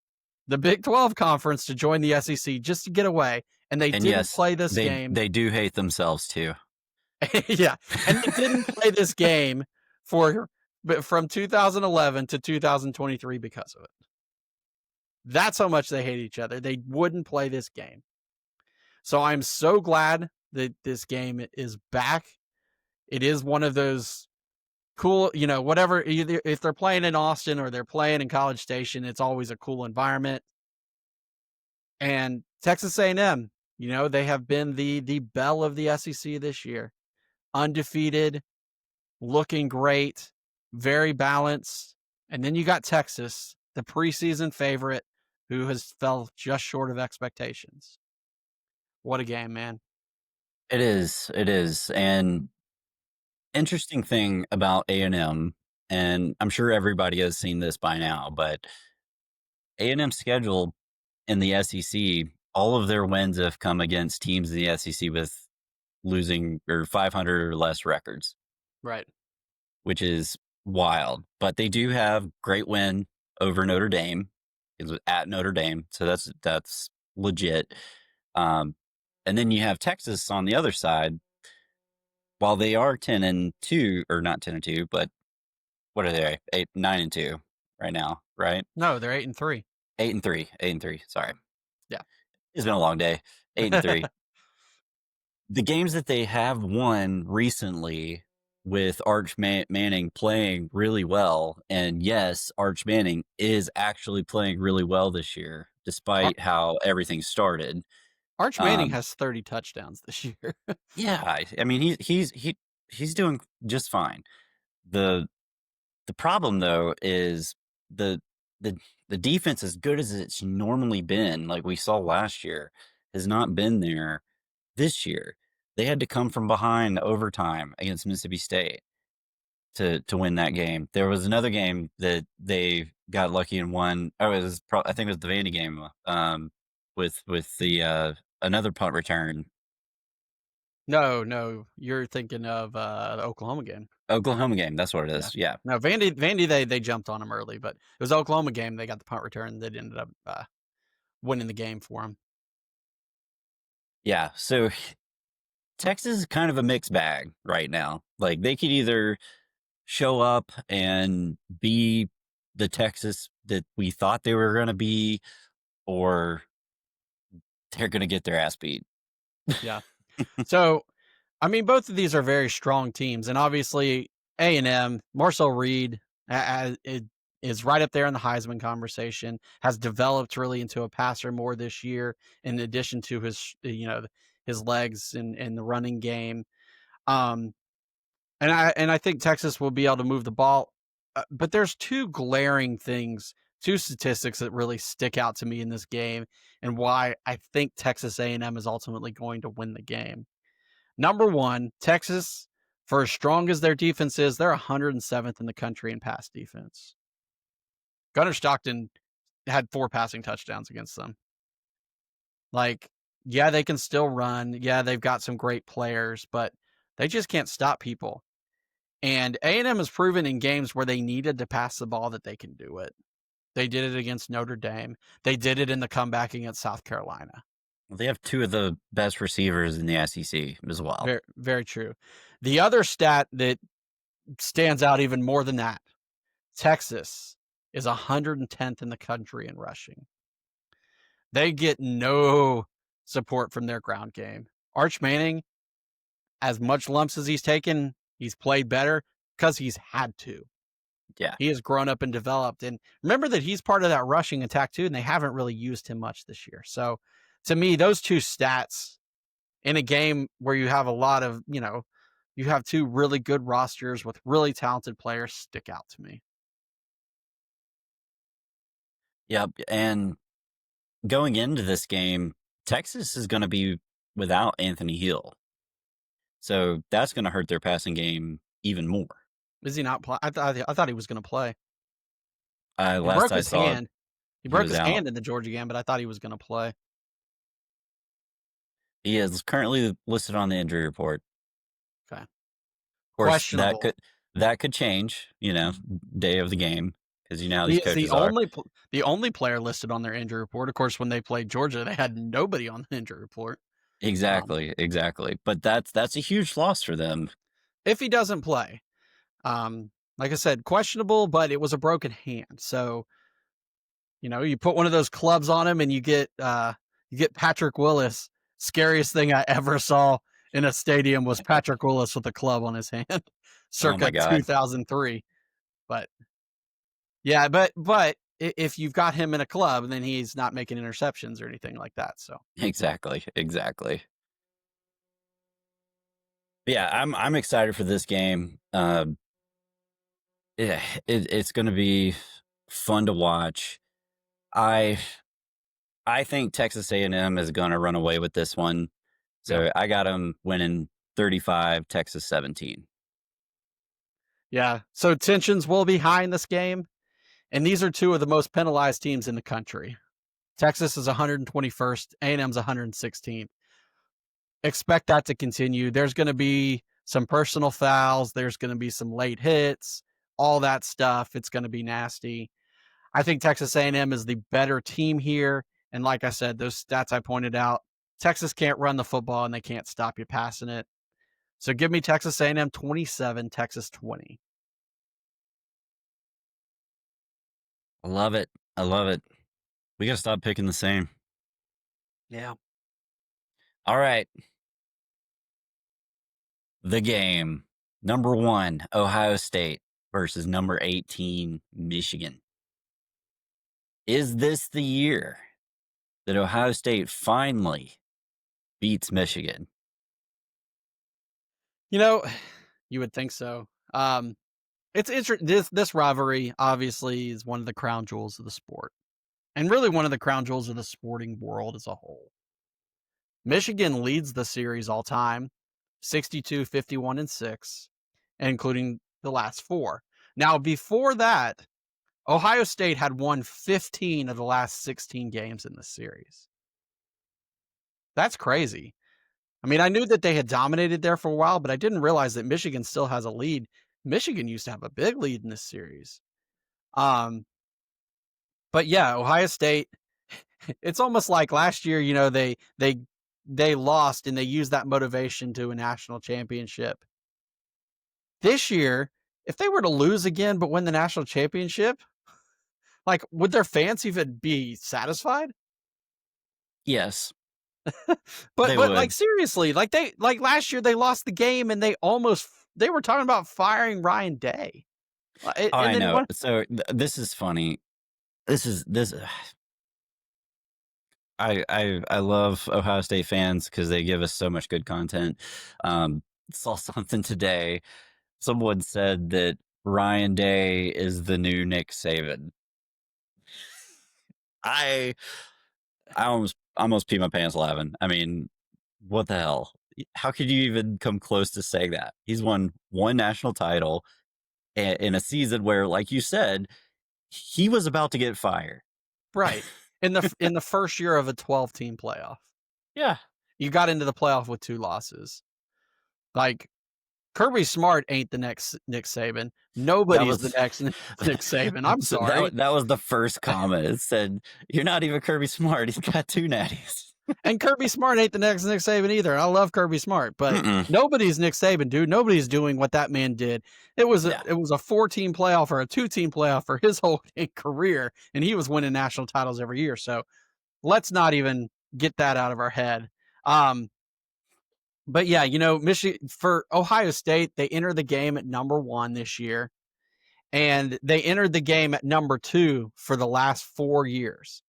[SPEAKER 1] the Big 12 conference to join the SEC just to get away, and they
[SPEAKER 2] And
[SPEAKER 1] didn't
[SPEAKER 2] yes,
[SPEAKER 1] play this
[SPEAKER 2] they
[SPEAKER 1] game.
[SPEAKER 2] they do hate themselves too.
[SPEAKER 1] Yeah, and they didn't play this game from 2011 to 2023 because of it. That's how much they hate each other. They wouldn't play this game. So I'm so glad that this game is back. It is one of those cool, whatever, either if they're playing in Austin or they're playing in College Station, it's always a cool environment. And Texas A&M, they have been the belle of the SEC this year. Undefeated, looking great, very balanced. And then you got Texas, the preseason favorite, who has fell just short of expectations. What a game, man.
[SPEAKER 2] It is. And interesting thing about A&M, and I'm sure everybody has seen this by now, but A&M schedule in the SEC, all of their wins have come against teams in the SEC with losing or 500 or less records,
[SPEAKER 1] Right.
[SPEAKER 2] which is wild. But they do have great win over Notre Dame. It was at Notre Dame, so that's legit. Um, and then you have Texas on the other side. While they are 10-2, or not 10-2, but what are they? 9-2 right now, right?
[SPEAKER 1] No, they're 8-3.
[SPEAKER 2] 8-3, 8-3. Sorry,
[SPEAKER 1] Yeah.
[SPEAKER 2] it's been a long day. 8-3. The games that they have won recently with Arch Manning playing really well, and yes, Arch Manning is actually playing really well this year,
[SPEAKER 1] Ar-
[SPEAKER 2] despite how everything started.
[SPEAKER 1] Arch Manning
[SPEAKER 2] Um,
[SPEAKER 1] has 30 touchdowns this year.
[SPEAKER 2] yeah, I mean he's doing just fine. The the problem though is the the the defense, as good as it's normally been, like we saw last year, has not been there this year. They had to come from behind overtime against Mississippi State to win that game. There was another game that they got lucky and won. Oh, it was I think it was the Vandy game, with the another punt return.
[SPEAKER 1] No, you're thinking of the Oklahoma game.
[SPEAKER 2] Oklahoma game. That's what it
[SPEAKER 1] Yeah.
[SPEAKER 2] is. Yeah,
[SPEAKER 1] No, Vandy, they jumped on him early, but it was Oklahoma game. They got the punt return. They ended up winning the game for him.
[SPEAKER 2] yeah. So Texas is kind of a mixed bag right now. Like they could either show up and be the Texas that we thought they were going to be, or they're going to get their ass beat.
[SPEAKER 1] Yeah. So, I mean, both of these are very strong teams, and obviously A&M, Marcel Reed is right up there in the Heisman conversation. Has developed really into a passer more this year, in addition to his legs in the running game. Um, and I think Texas will be able to move the ball, but there's two glaring things, two statistics that really stick out to me in this game, and why I think Texas A&M is ultimately going to win the game. Number one, Texas, for as strong as their defense is, they're 107th in the country in pass defense. Gunnar Stockton had 4 passing touchdowns against them. Like, yeah, they can still run. Yeah, they've got some great players, but they just can't stop people. And A&M has proven in games where they needed to pass the ball that they can do it. They did it against Notre Dame. They did it in the comeback against South Carolina.
[SPEAKER 2] They have two of the best receivers in the SEC as well.
[SPEAKER 1] Very, very true. The other stat that stands out even more than that, Texas is 110th in the country in rushing. They get no support from their ground game. Arch Manning, as much lumps as he's taken, he's played better because he's had to.
[SPEAKER 2] Yeah.
[SPEAKER 1] He has grown up and developed. And remember that he's part of that rushing attack too, and they haven't really used him much this year. So to me, those two stats in a game where you have a lot of, you have two really good rosters with really talented players stick out to me.
[SPEAKER 2] Yep. And going into this game, Texas is going to be without Anthony Hill. So that's going to hurt their passing game even more.
[SPEAKER 1] Is he not play? I thought he was going to play. He
[SPEAKER 2] Last
[SPEAKER 1] broke
[SPEAKER 2] I
[SPEAKER 1] his
[SPEAKER 2] saw,
[SPEAKER 1] hand. He
[SPEAKER 2] he
[SPEAKER 1] broke
[SPEAKER 2] was
[SPEAKER 1] his
[SPEAKER 2] out.
[SPEAKER 1] hand in the Georgia game, but I thought he was going to play.
[SPEAKER 2] He is currently listed on the injury report.
[SPEAKER 1] Okay.
[SPEAKER 2] Of course,
[SPEAKER 1] Questionable.
[SPEAKER 2] that could change, day of the game, because you know how
[SPEAKER 1] He
[SPEAKER 2] these
[SPEAKER 1] is
[SPEAKER 2] coaches are.
[SPEAKER 1] the only player listed on their injury report. Of course, when they played Georgia, they had nobody on the injury report.
[SPEAKER 2] Exactly. But that's a huge loss for them.
[SPEAKER 1] If he doesn't play, like I said, questionable, but it was a broken hand. So, you put one of those clubs on him and you get Patrick Willis. Scariest thing I ever saw in a stadium was Patrick Willis with a club on his hand,
[SPEAKER 2] Oh my
[SPEAKER 1] circa
[SPEAKER 2] God.
[SPEAKER 1] 2003. But yeah, but if you've got him in a club, then he's not making interceptions or anything like that. So
[SPEAKER 2] Exactly. Yeah, I'm excited for this game. Yeah, it's going to be fun to watch. I I think Texas A&M is going to run away with this one.
[SPEAKER 1] yeah,
[SPEAKER 2] So I got them winning 35, Texas 17.
[SPEAKER 1] yeah. So tensions will be high in this game. And these are two of the most penalized teams in the country. Texas is 121st, A&M's 116th. Expect that to continue. There's going to be some personal fouls. There's going to be some late hits, all that stuff. It's going to be nasty. I think Texas A&M is the better team here. And like I said, those stats I pointed out, Texas can't run the football and they can't stop you passing it. So give me Texas A&M 27, Texas 20.
[SPEAKER 2] I love it. I love it. We got to stop picking the same.
[SPEAKER 1] Yeah.
[SPEAKER 2] All right. The game. Number 1, Ohio State versus number 18, Michigan. Is this the year that Ohio State finally beats Michigan?
[SPEAKER 1] You know, you would think so. It's interesting. This rivalry obviously is one of the crown jewels of the sport, and really one of the crown jewels of the sporting world as a whole. Michigan leads the series all time, 62, 51, and 6, including the last 4. Now, before that, Ohio State had won 15 of the last 16 games in the series. That's crazy. I mean, I knew that they had dominated there for a while, but I didn't realize that Michigan still has a lead. Michigan used to have a big lead in this series. But yeah, Ohio State, it's almost like last year, you know, they lost and they used that motivation to a national championship. This year, if they were to lose again but win the national championship, like would their fans even be satisfied?
[SPEAKER 2] Yes.
[SPEAKER 1] But like seriously, like last year they lost the game and they were talking about firing Ryan Day.
[SPEAKER 2] I know. So this is funny. I love Ohio State fans because they give us so much good content. Saw something today. Someone said that Ryan Day is the new Nick Saban. I almost peed my pants laughing. I mean, what the hell? How could you even come close to saying that? He's won one national title in a season where, like you said, he was about to get fired.
[SPEAKER 1] Right. In the first year of a 12-team playoff.
[SPEAKER 2] Yeah.
[SPEAKER 1] You got into the playoff with 2 losses. Like, Kirby Smart ain't the next Nick Saban. Nobody's the next Nick Saban. I'm sorry.
[SPEAKER 2] That was the first comment. It said, you're not even Kirby Smart. He's got 2 natties.
[SPEAKER 1] And Kirby Smart ain't the next Nick Saban either. I love Kirby Smart, but nobody's Nick Saban, dude. Nobody's doing what that man did. It was a 4-team playoff or a 2-team playoff for his whole career, and he was winning national titles every year. So let's not even get that out of our head. But yeah, you know, Michigan for Ohio State, they entered the game at number 1 this year, and they entered the game at number 2 for the last 4 years,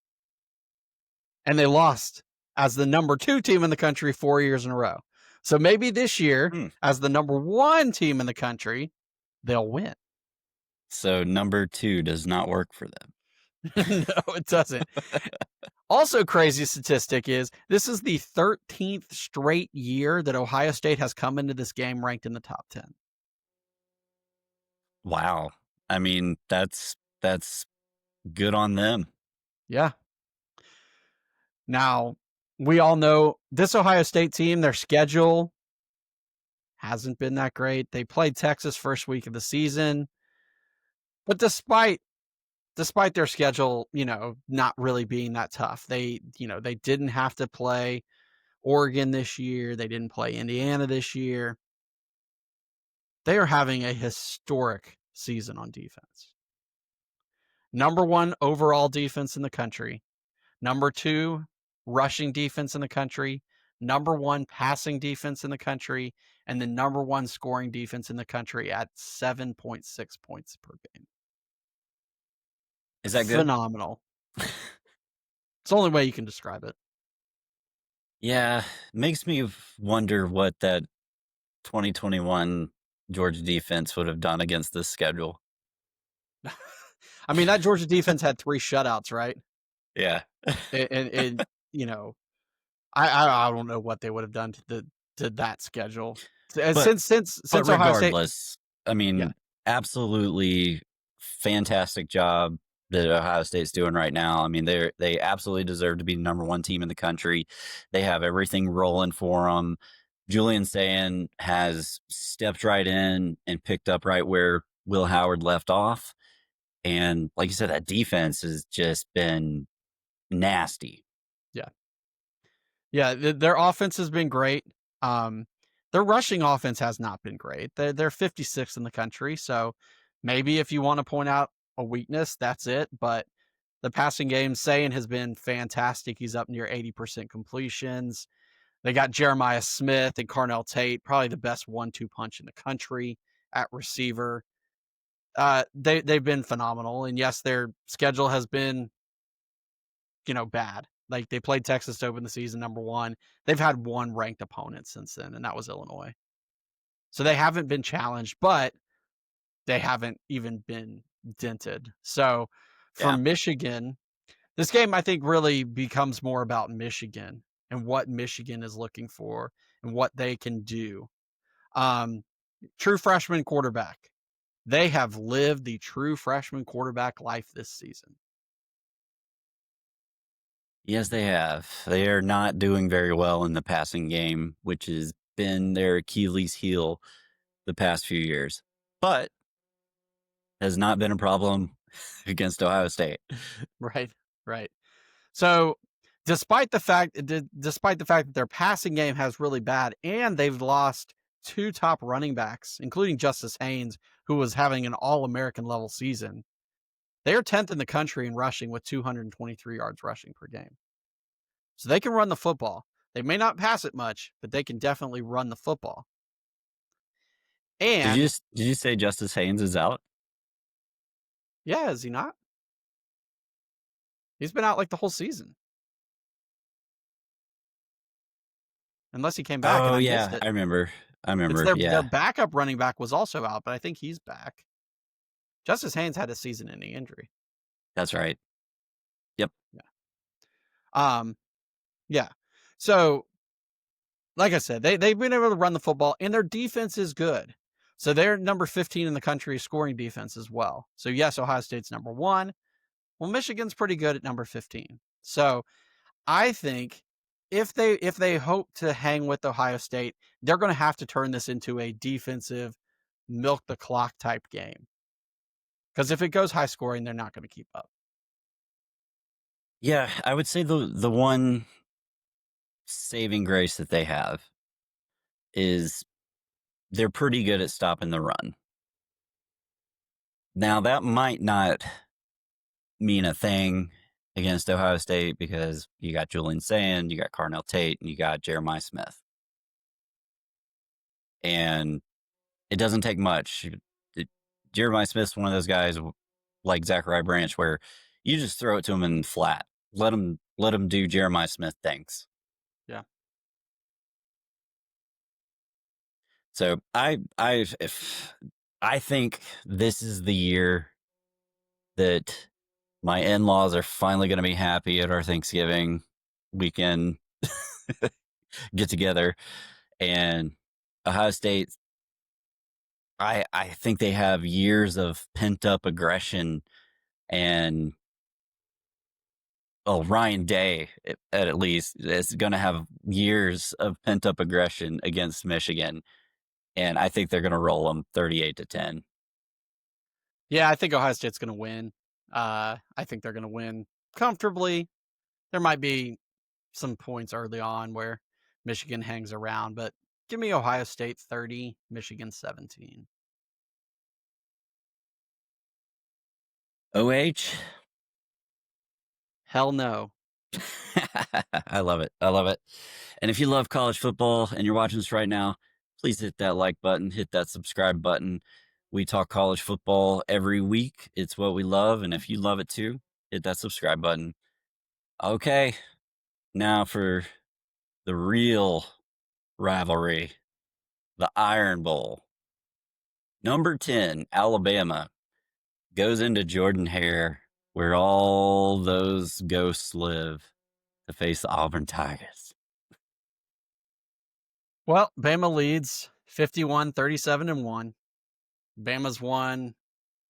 [SPEAKER 1] and they lost as the number 2 team in the country 4 years in a row. So maybe this year, as the number 1 team in the country, they'll win.
[SPEAKER 2] So number 2 does not work for them.
[SPEAKER 1] No, it doesn't. Also, crazy statistic is this is the 13th straight year that Ohio State has come into this game ranked in the top 10.
[SPEAKER 2] Wow. I mean, that's good on them.
[SPEAKER 1] Yeah. Now, we all know this Ohio State team, their schedule hasn't been that great. They played Texas first week of the season. But despite their schedule, you know, not really being that tough, they didn't have to play Oregon this year. They didn't play Indiana this year. They are having a historic season on defense. Number 1 overall defense in the country. Number 2 rushing defense in the country. Number 1 passing defense in the country. And the number 1 scoring defense in the country at 7.6 points per game.
[SPEAKER 2] Is that good?
[SPEAKER 1] Phenomenal. It's the only way you can describe it.
[SPEAKER 2] Yeah, makes me wonder what that 2021 Georgia defense would have done against this schedule.
[SPEAKER 1] I mean, that Georgia defense had 3 shutouts, right?
[SPEAKER 2] Yeah.
[SPEAKER 1] And you know, I don't know what they would have done to that schedule. Since Ohio
[SPEAKER 2] regardless,
[SPEAKER 1] State,
[SPEAKER 2] I mean, absolutely fantastic job that Ohio State's doing right now. I mean, they absolutely deserve to be the number one team in the country. They have everything rolling for them. Julian Sayin has stepped right in and picked up right where Will Howard left off. And like you said, that defense has just been nasty.
[SPEAKER 1] Yeah. Yeah, their offense has been great. Um, their rushing offense has not been great. They're 56th in the country, so maybe if you want to point out a weakness, that's it. But the passing game, Sayin has been fantastic. He's up near 80% completions. They got Jeremiah Smith and Carnell Tate, probably the best 1-2 punch in the country at receiver. They've been phenomenal, and yes, their schedule has been bad. Like they played Texas to open the season number one. They've had one ranked opponent since then, and that was Illinois. So they haven't been challenged, but they haven't even been dented. So for
[SPEAKER 2] Yeah.
[SPEAKER 1] Michigan, this game I think really becomes more about Michigan and what Michigan is looking for and what they can do. Um, True freshman quarterback. They have lived the true freshman quarterback life this season.
[SPEAKER 2] Yes, they have. They are not doing very well in the passing game, which has been their Achilles heel the past few years, but has not been a problem against Ohio State.
[SPEAKER 1] Right, right. So, despite the fact that their passing game has really bad and they've lost two top running backs, including Justice Haynes, who was having an all-American level season, they are 10th in the country in rushing with 223 yards rushing per game. So they can run the football. They may not pass it much, but they can definitely run the football. And
[SPEAKER 2] Did you say Justice Haynes is out?
[SPEAKER 1] yeah, is he not? He's been out like the whole season. Unless he came back and
[SPEAKER 2] Oh
[SPEAKER 1] I missed
[SPEAKER 2] yeah,
[SPEAKER 1] it.
[SPEAKER 2] I remember. I
[SPEAKER 1] It's
[SPEAKER 2] remember.
[SPEAKER 1] their
[SPEAKER 2] Yeah,
[SPEAKER 1] backup running back was also out, but I think he's back. Justice Haynes had a season-ending injury.
[SPEAKER 2] that's right. Yep.
[SPEAKER 1] Yeah. Yeah. So, like I said, they've been able to run the football, and their defense is good. So they're number 15 in the country scoring defense as well. So yes, Ohio State's number one. Well, Michigan's pretty good at number 15. So I think if they hope to hang with Ohio State, they're going to have to turn this into a defensive milk the clock type game. Because if it goes high scoring, they're not going to keep up.
[SPEAKER 2] Yeah, I would say the one saving grace that they have is they're pretty good at stopping the run. Now that might not mean a thing against Ohio State because you got Julian Sand, you got Carnell Tate, and you got Jeremiah Smith. And it doesn't take much. Jeremiah Smith's one of those guys like Zachariah Branch where you just throw it to him in flat. Let him do Jeremiah Smith things.
[SPEAKER 1] Yeah.
[SPEAKER 2] So I think this is the year that my in-laws are finally going to be happy at our Thanksgiving weekend get together, and Ohio State. I think they have years of pent up aggression, and Ryan Day at least is going to have years of pent up aggression against Michigan, and I think they're going to roll them 38-10.
[SPEAKER 1] Yeah, I think Ohio State's going to win. I think they're going to win comfortably. There might be some points early on where Michigan hangs around, but give me Ohio State 30, Michigan 17.
[SPEAKER 2] OH.
[SPEAKER 1] Hell no.
[SPEAKER 2] I love it. I love it. And if you love college football and you're watching this right now, please hit that like button, hit that subscribe button. We talk college football every week. It's what we love. And if you love it too, hit that subscribe button. Okay. Now for the real rivalry, the Iron Bowl. Number 10, Alabama, goes into Jordan Hare, where all those ghosts live, to face the Auburn Tigers.
[SPEAKER 1] Well, Bama leads 51, 37, and 1. Bama's won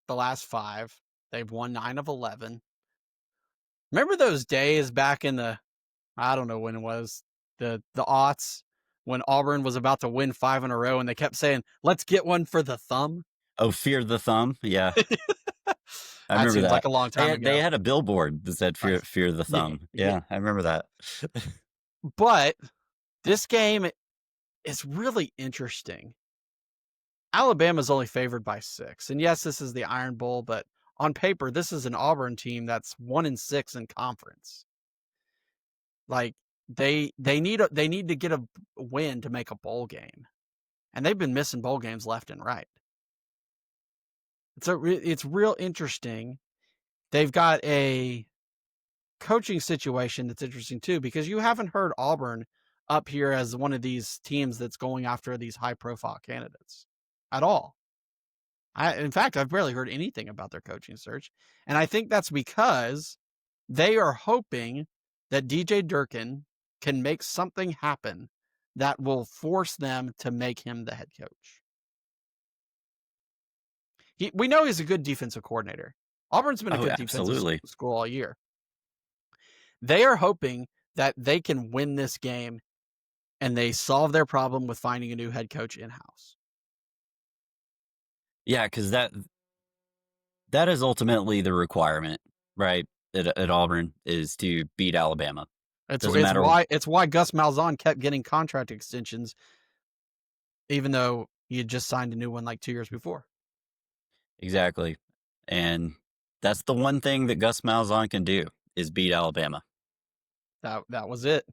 [SPEAKER 1] the last 5. They've won 9 of 11. Remember those days back in the I don't know when it was, the aughts, when Auburn was about to win 5 in a row and they kept saying, "Let's get one for the thumb."
[SPEAKER 2] Oh, Fear the Thumb? Yeah, I
[SPEAKER 1] That
[SPEAKER 2] remember
[SPEAKER 1] seems like
[SPEAKER 2] that.
[SPEAKER 1] a long
[SPEAKER 2] They
[SPEAKER 1] time
[SPEAKER 2] had they
[SPEAKER 1] ago.
[SPEAKER 2] had a billboard that said
[SPEAKER 1] Uh,
[SPEAKER 2] Fear the
[SPEAKER 1] yeah,
[SPEAKER 2] Thumb.
[SPEAKER 1] yeah.
[SPEAKER 2] Yeah, I remember that.
[SPEAKER 1] But this game is really interesting. Alabama's only favored by 6. And yes, this is the Iron Bowl, but on paper, this is an Auburn team that's 1-6 in conference. Like they need to get a win to make a bowl game. And they've been missing bowl games left and right. It's real interesting. They've got a coaching situation that's interesting too, because you haven't heard Auburn up here as one of these teams that's going after these high profile candidates at all. In fact, I've barely heard anything about their coaching search. And I think that's because they are hoping that DJ Durkin can make something happen that will force them to make him the head coach. We know he's a good defensive coordinator. Auburn's been a
[SPEAKER 2] Oh,
[SPEAKER 1] good defensive
[SPEAKER 2] absolutely.
[SPEAKER 1] school all year. They are hoping that they can win this game and they solve their problem with finding a new head coach in-house.
[SPEAKER 2] Yeah, because that is ultimately the requirement, right? At Auburn is to beat Alabama.
[SPEAKER 1] It's
[SPEAKER 2] Doesn't
[SPEAKER 1] it's
[SPEAKER 2] matter
[SPEAKER 1] why it's why Gus Malzahn kept getting contract extensions, even though he had just signed a new one like 2 years before.
[SPEAKER 2] exactly, and that's the one thing that Gus Malzahn can do is beat Alabama.
[SPEAKER 1] That was it.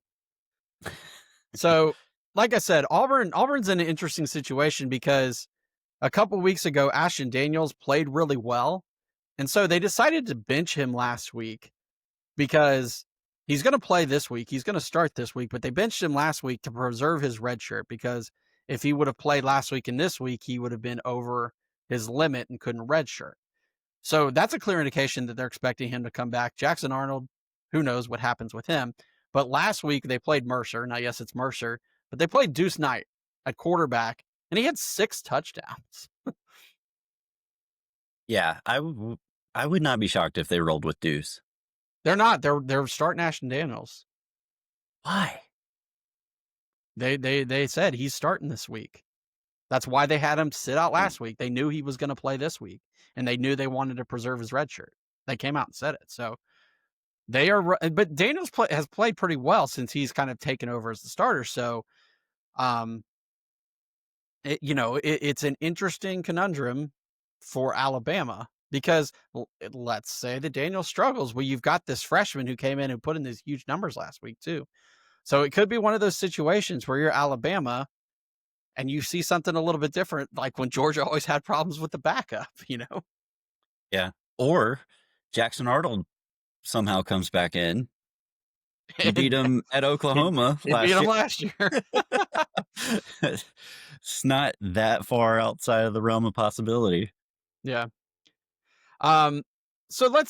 [SPEAKER 1] So, like I said, Auburn's in an interesting situation because a couple weeks ago, Ashton Daniels played really well, and so they decided to bench him last week because he's going to play this week. He's going to start this week, but they benched him last week to preserve his red shirt because if he would have played last week and this week, he would have been over his limit and couldn't redshirt. So that's a clear indication that they're expecting him to come back. Jackson Arnold, who knows what happens with him. But last week they played Mercer. Now, yes, it's Mercer, but they played Deuce Knight at quarterback, and he had 6 touchdowns.
[SPEAKER 2] Yeah, I would not be shocked if they rolled with Deuce.
[SPEAKER 1] They're not. They're starting Ashton Daniels.
[SPEAKER 2] Why?
[SPEAKER 1] They said he's starting this week. That's why they had him sit out last week. They knew he was going to play this week, and they knew they wanted to preserve his red shirt. They came out and said it. So they are, but Daniels has played pretty well since he's kind of taken over as the starter. So, um, it's an interesting conundrum for Alabama because let's say that Daniel struggles. Well, you've got this freshman who came in and put in these huge numbers last week too. So it could be one of those situations where you're Alabama and you see something a little bit different, like when Georgia always had problems with the backup,
[SPEAKER 2] Yeah, or Jackson Arnold somehow comes back in. He beat him at Oklahoma
[SPEAKER 1] He beat
[SPEAKER 2] last
[SPEAKER 1] them
[SPEAKER 2] year.
[SPEAKER 1] last year.
[SPEAKER 2] It's not that far outside of the realm of possibility.
[SPEAKER 1] Yeah. So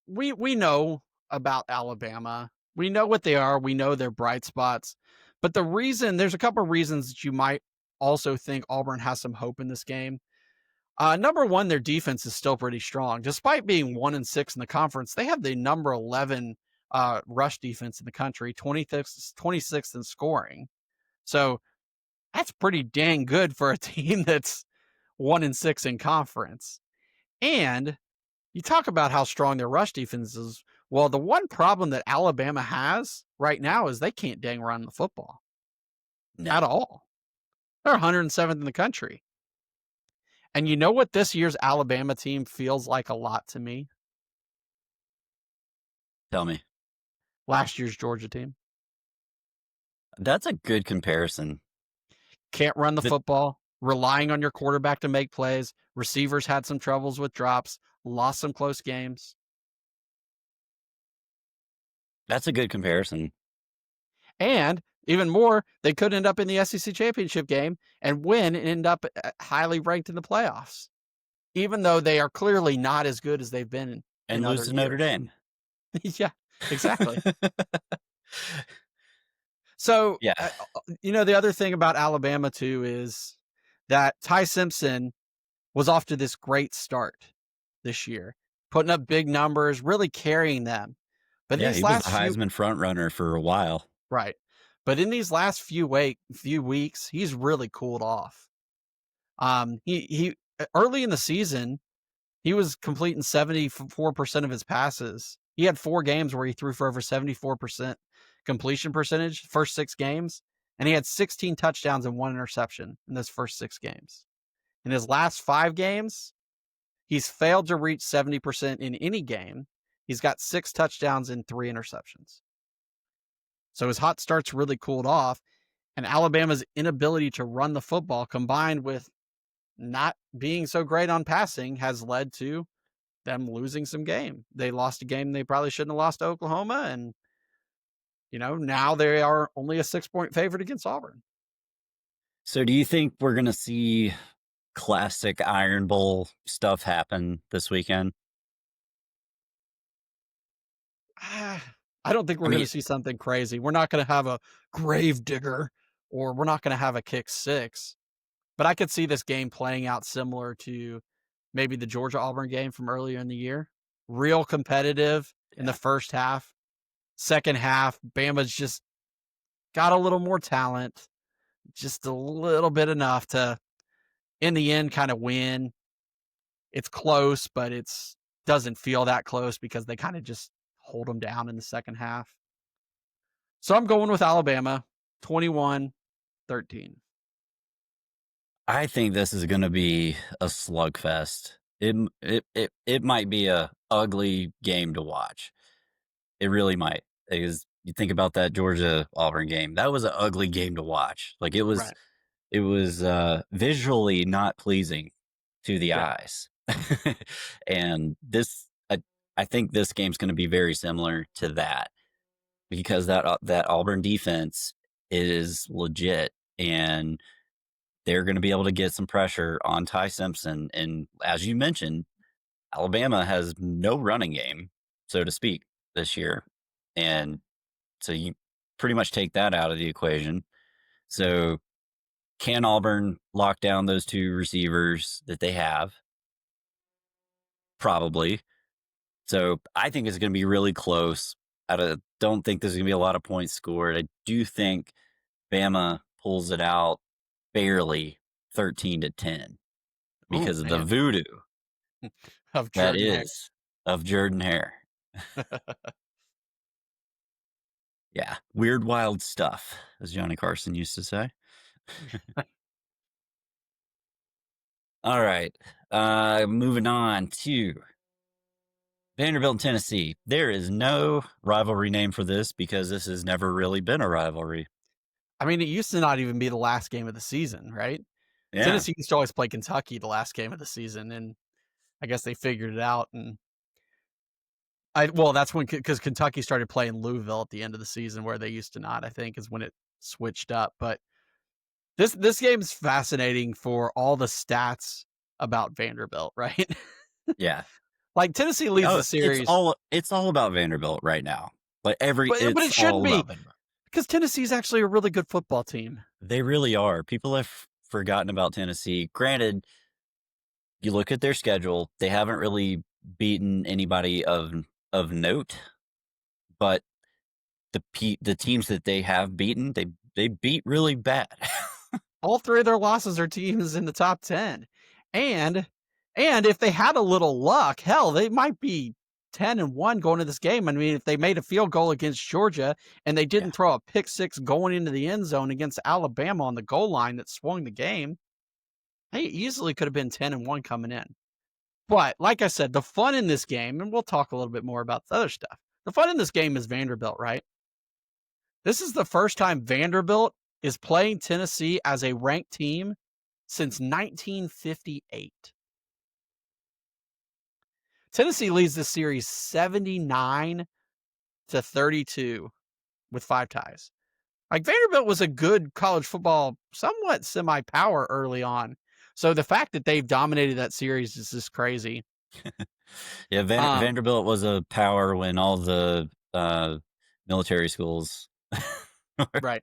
[SPEAKER 1] we know about Alabama. We know what they are. We know their bright spots. But there's a couple of reasons that you might also think Auburn has some hope in this game. Number one, their defense is still pretty strong. Despite being 1-6 in the conference, they have the number 11 rush defense in the country, 26th in scoring. So that's pretty dang good for a team that's 1-6 in conference. And you talk about how strong their rush defense is. Well, the one problem that Alabama has right now is they can't dang run the football at
[SPEAKER 2] No,
[SPEAKER 1] all. They're 107th in the country. And you know what this year's Alabama team feels like a lot to me?
[SPEAKER 2] tell me.
[SPEAKER 1] Last year's Georgia team.
[SPEAKER 2] That's a good comparison.
[SPEAKER 1] Can't run the
[SPEAKER 2] But
[SPEAKER 1] football, relying on your quarterback to make plays. Receivers had some troubles with drops, lost some close games.
[SPEAKER 2] that's a good comparison.
[SPEAKER 1] And even more, they could end up in the SEC championship game and win and end up highly ranked in the playoffs, even though they are clearly not as good as they've been
[SPEAKER 2] And
[SPEAKER 1] in other
[SPEAKER 2] lose to Notre
[SPEAKER 1] years.
[SPEAKER 2] Dame.
[SPEAKER 1] Yeah, exactly. So,
[SPEAKER 2] Yeah.
[SPEAKER 1] the other thing about Alabama too is that Ty Simpson was off to this great start this year. putting up big numbers, really carrying them. But in
[SPEAKER 2] Yeah,
[SPEAKER 1] these
[SPEAKER 2] he was the
[SPEAKER 1] last few
[SPEAKER 2] Heisman front runner for a while.
[SPEAKER 1] right. But in these last few weeks, he's really cooled off. He early in the season, he was completing 74% of his passes. He had 4 games where he threw for over 74% completion percentage, first 6 games, and he had 16 touchdowns and 1 interception in those first 6 games. In his last 5 games, he's failed to reach 70% in any game. He's got 6 touchdowns and 3 interceptions. So his hot start's really cooled off, and Alabama's inability to run the football combined with not being so great on passing has led to them losing some game. They lost a game they probably shouldn't have lost to Oklahoma, and now they are only a 6-point favorite against Auburn.
[SPEAKER 2] So do you think we're going to see classic Iron Bowl stuff happen this weekend?
[SPEAKER 1] I don't think
[SPEAKER 2] I
[SPEAKER 1] we're going
[SPEAKER 2] mean,
[SPEAKER 1] to see something crazy. We're not going to have a grave digger, or we're not going to have a kick six. But I could see this game playing out similar to maybe the Georgia Auburn game from earlier in the year. Real competitive in the
[SPEAKER 2] yeah.
[SPEAKER 1] first half. Second half, Bama's just got a little more talent, just a little bit enough to, in the end, kind of win. It's close, but it's doesn't feel that close because they kind of just hold them down in the second half. So I'm going with Alabama, 21-13.
[SPEAKER 2] I think this is going to be a slugfest. It might be a ugly game to watch. It really might. Because you think about that Georgia Auburn game. That was an ugly game to watch. Like
[SPEAKER 1] Right.
[SPEAKER 2] it was visually not pleasing to the
[SPEAKER 1] Yeah.
[SPEAKER 2] eyes. And I think this game's going to be very similar to that, because that Auburn defense is legit, and they're going to be able to get some pressure on Ty Simpson. And as you mentioned, Alabama has no running game, so to speak, this year. And so you pretty much take that out of the equation. So can Auburn lock down those 2 receivers that they have? Probably. So I think it's going to be really close. Don't think there's going to be a lot of points scored. I do think Bama pulls it out barely, 13-10,
[SPEAKER 1] Ooh,
[SPEAKER 2] because of the
[SPEAKER 1] man.
[SPEAKER 2] voodoo
[SPEAKER 1] Of
[SPEAKER 2] that
[SPEAKER 1] Jordan Hare.
[SPEAKER 2] is of Jordan Hare. Yeah, weird, wild stuff, as Johnny Carson used to say. All right, moving on to Vanderbilt and Tennessee. There is no rivalry name for this because this has never really been a rivalry.
[SPEAKER 1] I mean, it used to not even be the last game of the season, right?
[SPEAKER 2] Yeah,
[SPEAKER 1] Tennessee used to always play Kentucky the last game of the season, and I guess they figured it out. And that's when because Kentucky started playing Louisville at the end of the season, where they used to not. I think is when it switched up. But this game is fascinating for all the stats about Vanderbilt, right?
[SPEAKER 2] yeah.
[SPEAKER 1] Like Tennessee leads
[SPEAKER 2] Oh,
[SPEAKER 1] the series,
[SPEAKER 2] it's all about Vanderbilt right now. Like
[SPEAKER 1] but
[SPEAKER 2] it's
[SPEAKER 1] it shouldn't
[SPEAKER 2] all
[SPEAKER 1] be
[SPEAKER 2] about Vanderbilt.
[SPEAKER 1] because Tennessee's actually a really good football team.
[SPEAKER 2] They really are. People have forgotten about Tennessee. Granted, you look at their schedule; they haven't really beaten anybody of note. But the teams that they have beaten, they beat really bad.
[SPEAKER 1] All 3 of their losses are teams in the top 10. And if they had a little luck, hell, they might be 10-1 going to this game. I mean, if they made a field goal against Georgia and they
[SPEAKER 2] Yeah,
[SPEAKER 1] didn't throw a pick six going into the end zone against Alabama on the goal line that swung the game, they easily could have been 10-1 coming in. But like I said, the fun in this game, and we'll talk a little bit more about the other stuff. The fun in this game is Vanderbilt, right? This is the first time Vanderbilt is playing Tennessee as a ranked team since 1958. Tennessee leads the series 79-32 with 5 ties. Like Vanderbilt was a good college football, somewhat semi-power early on. So the fact that they've dominated that series is just crazy.
[SPEAKER 2] yeah.
[SPEAKER 1] Um,
[SPEAKER 2] Vanderbilt was a power when all the military schools
[SPEAKER 1] right.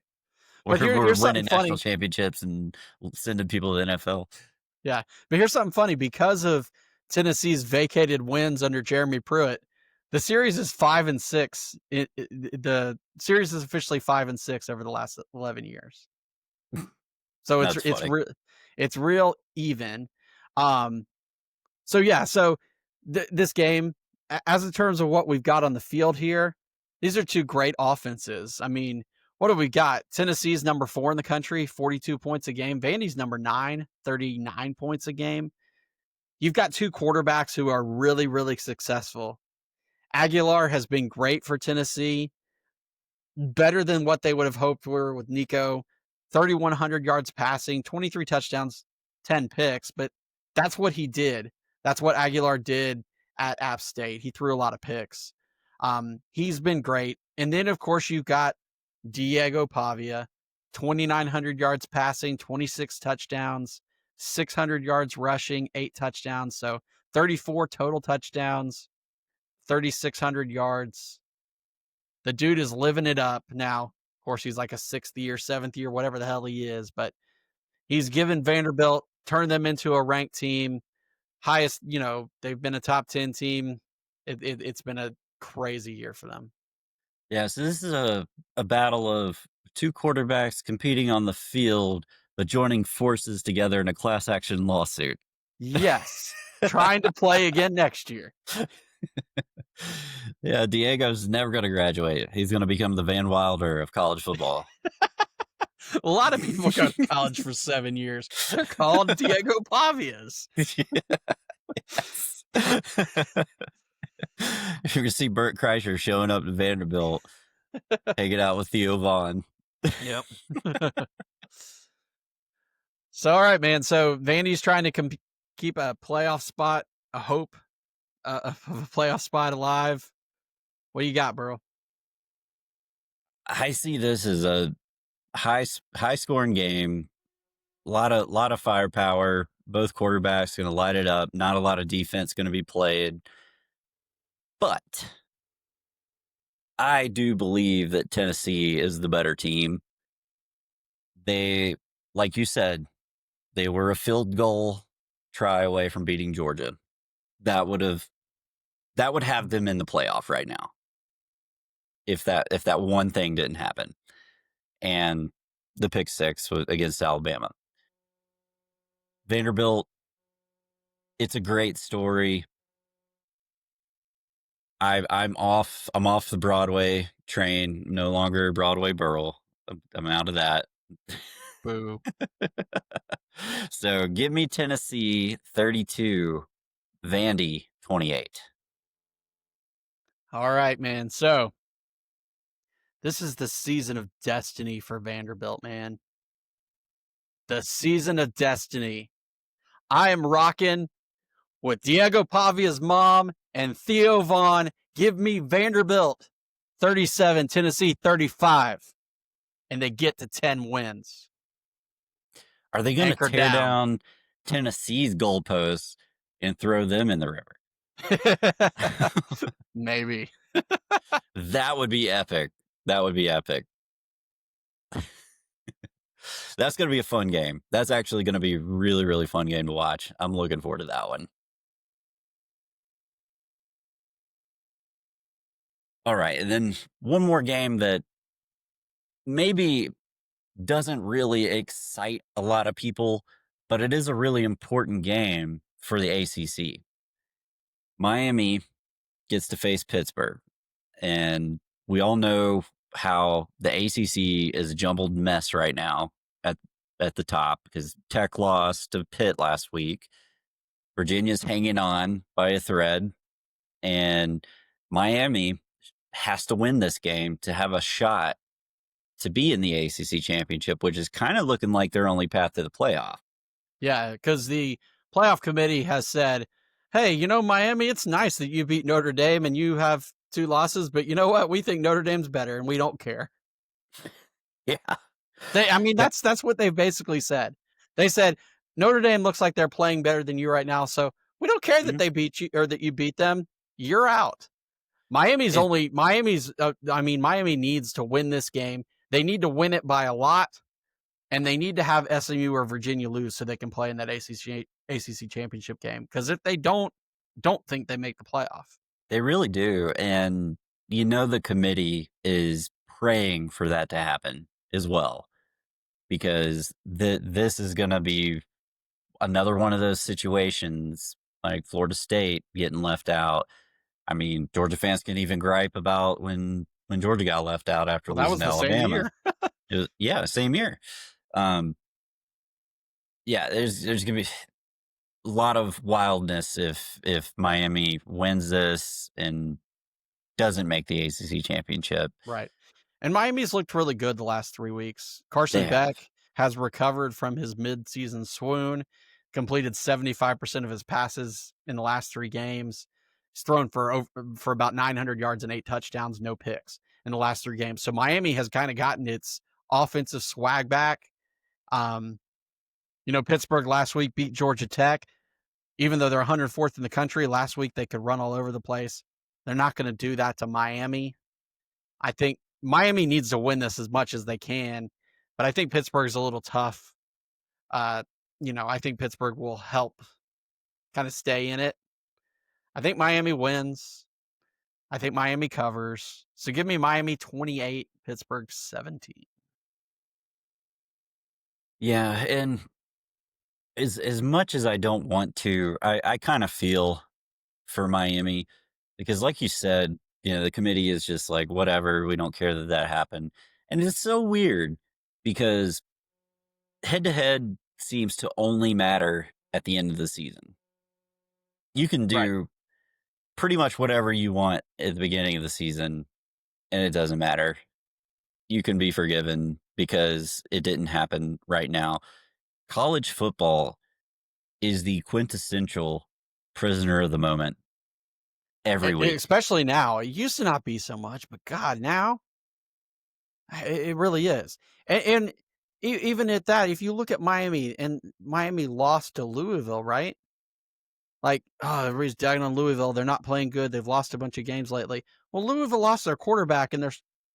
[SPEAKER 1] But
[SPEAKER 2] were
[SPEAKER 1] here's something
[SPEAKER 2] winning national
[SPEAKER 1] funny.
[SPEAKER 2] championships and sending people to the NFL.
[SPEAKER 1] Yeah. But here's something funny because of Tennessee's vacated wins under Jeremy Pruitt, the series is 5-6. The series is officially 5-6 over the last 11 years. So it's real even. So yeah, so this game, as in terms of what we've got on the field here, these are two great offenses. I mean, what have we got? Tennessee's number 4 in the country, 42 points a game. Vandy's number 9, 39 points a game. You've got two quarterbacks who are really, really successful. Aguilar has been great for Tennessee, better than what they would have hoped were with Nico. 3,100 yards passing, 23 touchdowns, 10 picks, but that's what he did. That's what Aguilar did at App State. He threw a lot of picks. He's been great. And then, of course, you've got Diego Pavia, 2,900 yards passing, 26 touchdowns, 600 yards rushing, 8 touchdowns. So 34 total touchdowns, 3,600 yards. The dude is living it up now. Of course, he's like a 6th year, 7th year, whatever the hell he is, but he's given Vanderbilt, turned them into a ranked team. Highest, they've been a top 10 team. It's been a crazy year for them.
[SPEAKER 2] Yeah, so this is a battle of two quarterbacks competing on the field, but joining forces together in a class action lawsuit.
[SPEAKER 1] Yes. Trying to play again next year.
[SPEAKER 2] Yeah, Diego's never going to graduate. He's going to become the Van Wilder of college football.
[SPEAKER 1] A lot of people go to college for 7 years. They're called Diego Pavias.
[SPEAKER 2] Yes. You're going to see Bert Kreischer showing up to Vanderbilt, hanging out with Theo Vaughn.
[SPEAKER 1] Yep. So, all right, man. So Vandy's trying to keep a playoff spot, a hope of a playoff spot alive. What do you got, bro?
[SPEAKER 2] I see this as a high scoring game. A lot of firepower. Both quarterbacks going to light it up. Not a lot of defense going to be played. But I do believe that Tennessee is the better team. They, like you said, they were a field goal try away from beating Georgia. That would have them in the playoff right now. If that one thing didn't happen. And the pick 6 was against Alabama. Vanderbilt, it's a great story. I'm off the Broadway train, no longer Broadway Burl. I'm out of that.
[SPEAKER 1] Boo.
[SPEAKER 2] So give me Tennessee 32, Vandy 28.
[SPEAKER 1] All right, man. So this is the season of destiny for Vanderbilt, man. The season of destiny. I am rocking with Diego Pavia's mom and Theo Vaughn. Give me Vanderbilt 37, Tennessee 35. And they get to 10 wins.
[SPEAKER 2] Are they going to tear down Tennessee's goalposts and throw them in the river?
[SPEAKER 1] Maybe.
[SPEAKER 2] That would be epic. That would be epic. That's going to be a fun game. That's actually going to be a really, really fun game to watch. I'm looking forward to that one. All right. And then one more game that maybe doesn't really excite a lot of people, but it is a really important game for the ACC. Miami gets to face Pittsburgh, and we all know how the ACC is a jumbled mess right now at the top because Tech lost to Pitt last week. Virginia's hanging on by a thread, and Miami has to win this game to have a shot to be in the ACC championship, which is kind of looking like their only path to the playoff.
[SPEAKER 1] Yeah, because the playoff committee has said, hey, Miami, it's nice that you beat Notre Dame and you have 2 losses, but you know what? We think Notre Dame's better and we don't care.
[SPEAKER 2] Yeah.
[SPEAKER 1] That's what they've basically said. They said, Notre Dame looks like they're playing better than you right now, so we don't care that they beat you or that you beat them. You're out. Miami needs to win this game. They need to win it by a lot, and they need to have SMU or Virginia lose so they can play in that ACC championship game. Because if they don't, don't think they make the playoff.
[SPEAKER 2] They really do. And the committee is praying for that to happen as well, because this is going to be another one of those situations like Florida State getting left out. I mean, Georgia fans can even gripe about when Georgia got left out after
[SPEAKER 1] Well, that
[SPEAKER 2] losing
[SPEAKER 1] was
[SPEAKER 2] to
[SPEAKER 1] the same
[SPEAKER 2] Alabama.
[SPEAKER 1] year.
[SPEAKER 2] Yeah, same year. Um, yeah, there's gonna be a lot of wildness if Miami wins this and doesn't make the ACC championship.
[SPEAKER 1] Right. And Miami's looked really good the last 3 weeks.
[SPEAKER 2] They
[SPEAKER 1] Carson
[SPEAKER 2] have.
[SPEAKER 1] Beck has recovered from his midseason swoon, completed 75% of his passes in the last 3 games. He's thrown for about 900 yards and 8 touchdowns, no picks in the last 3 games. So Miami has kind of gotten its offensive swag back. Um, Pittsburgh last week beat Georgia Tech. Even though they're 104th in the country, last week they could run all over the place. They're not going to do that to Miami. I think Miami needs to win this as much as they can, but I think Pittsburgh's a little tough. I think Pittsburgh will help kind of stay in it. I think Miami wins. I think Miami covers. So give me Miami 28, Pittsburgh 17.
[SPEAKER 2] Yeah, and as much as I don't want to, I kind of feel for Miami, because like you said, the committee is just like, whatever, we don't care that happened. And it's so weird because head to head seems to only matter at the end of the season. You can
[SPEAKER 1] Right.
[SPEAKER 2] do pretty much whatever you want at the beginning of the season, and it doesn't matter. You can be forgiven because it didn't happen right now. College football is the quintessential prisoner of the moment every week.
[SPEAKER 1] Especially now. It used to not be so much, but God, now it really is. And even at that, if you look at Miami, and Miami lost to Louisville, right? Like, oh, everybody's dogging on Louisville. They're not playing good. They've lost a bunch of games lately. Well, Louisville lost their quarterback and their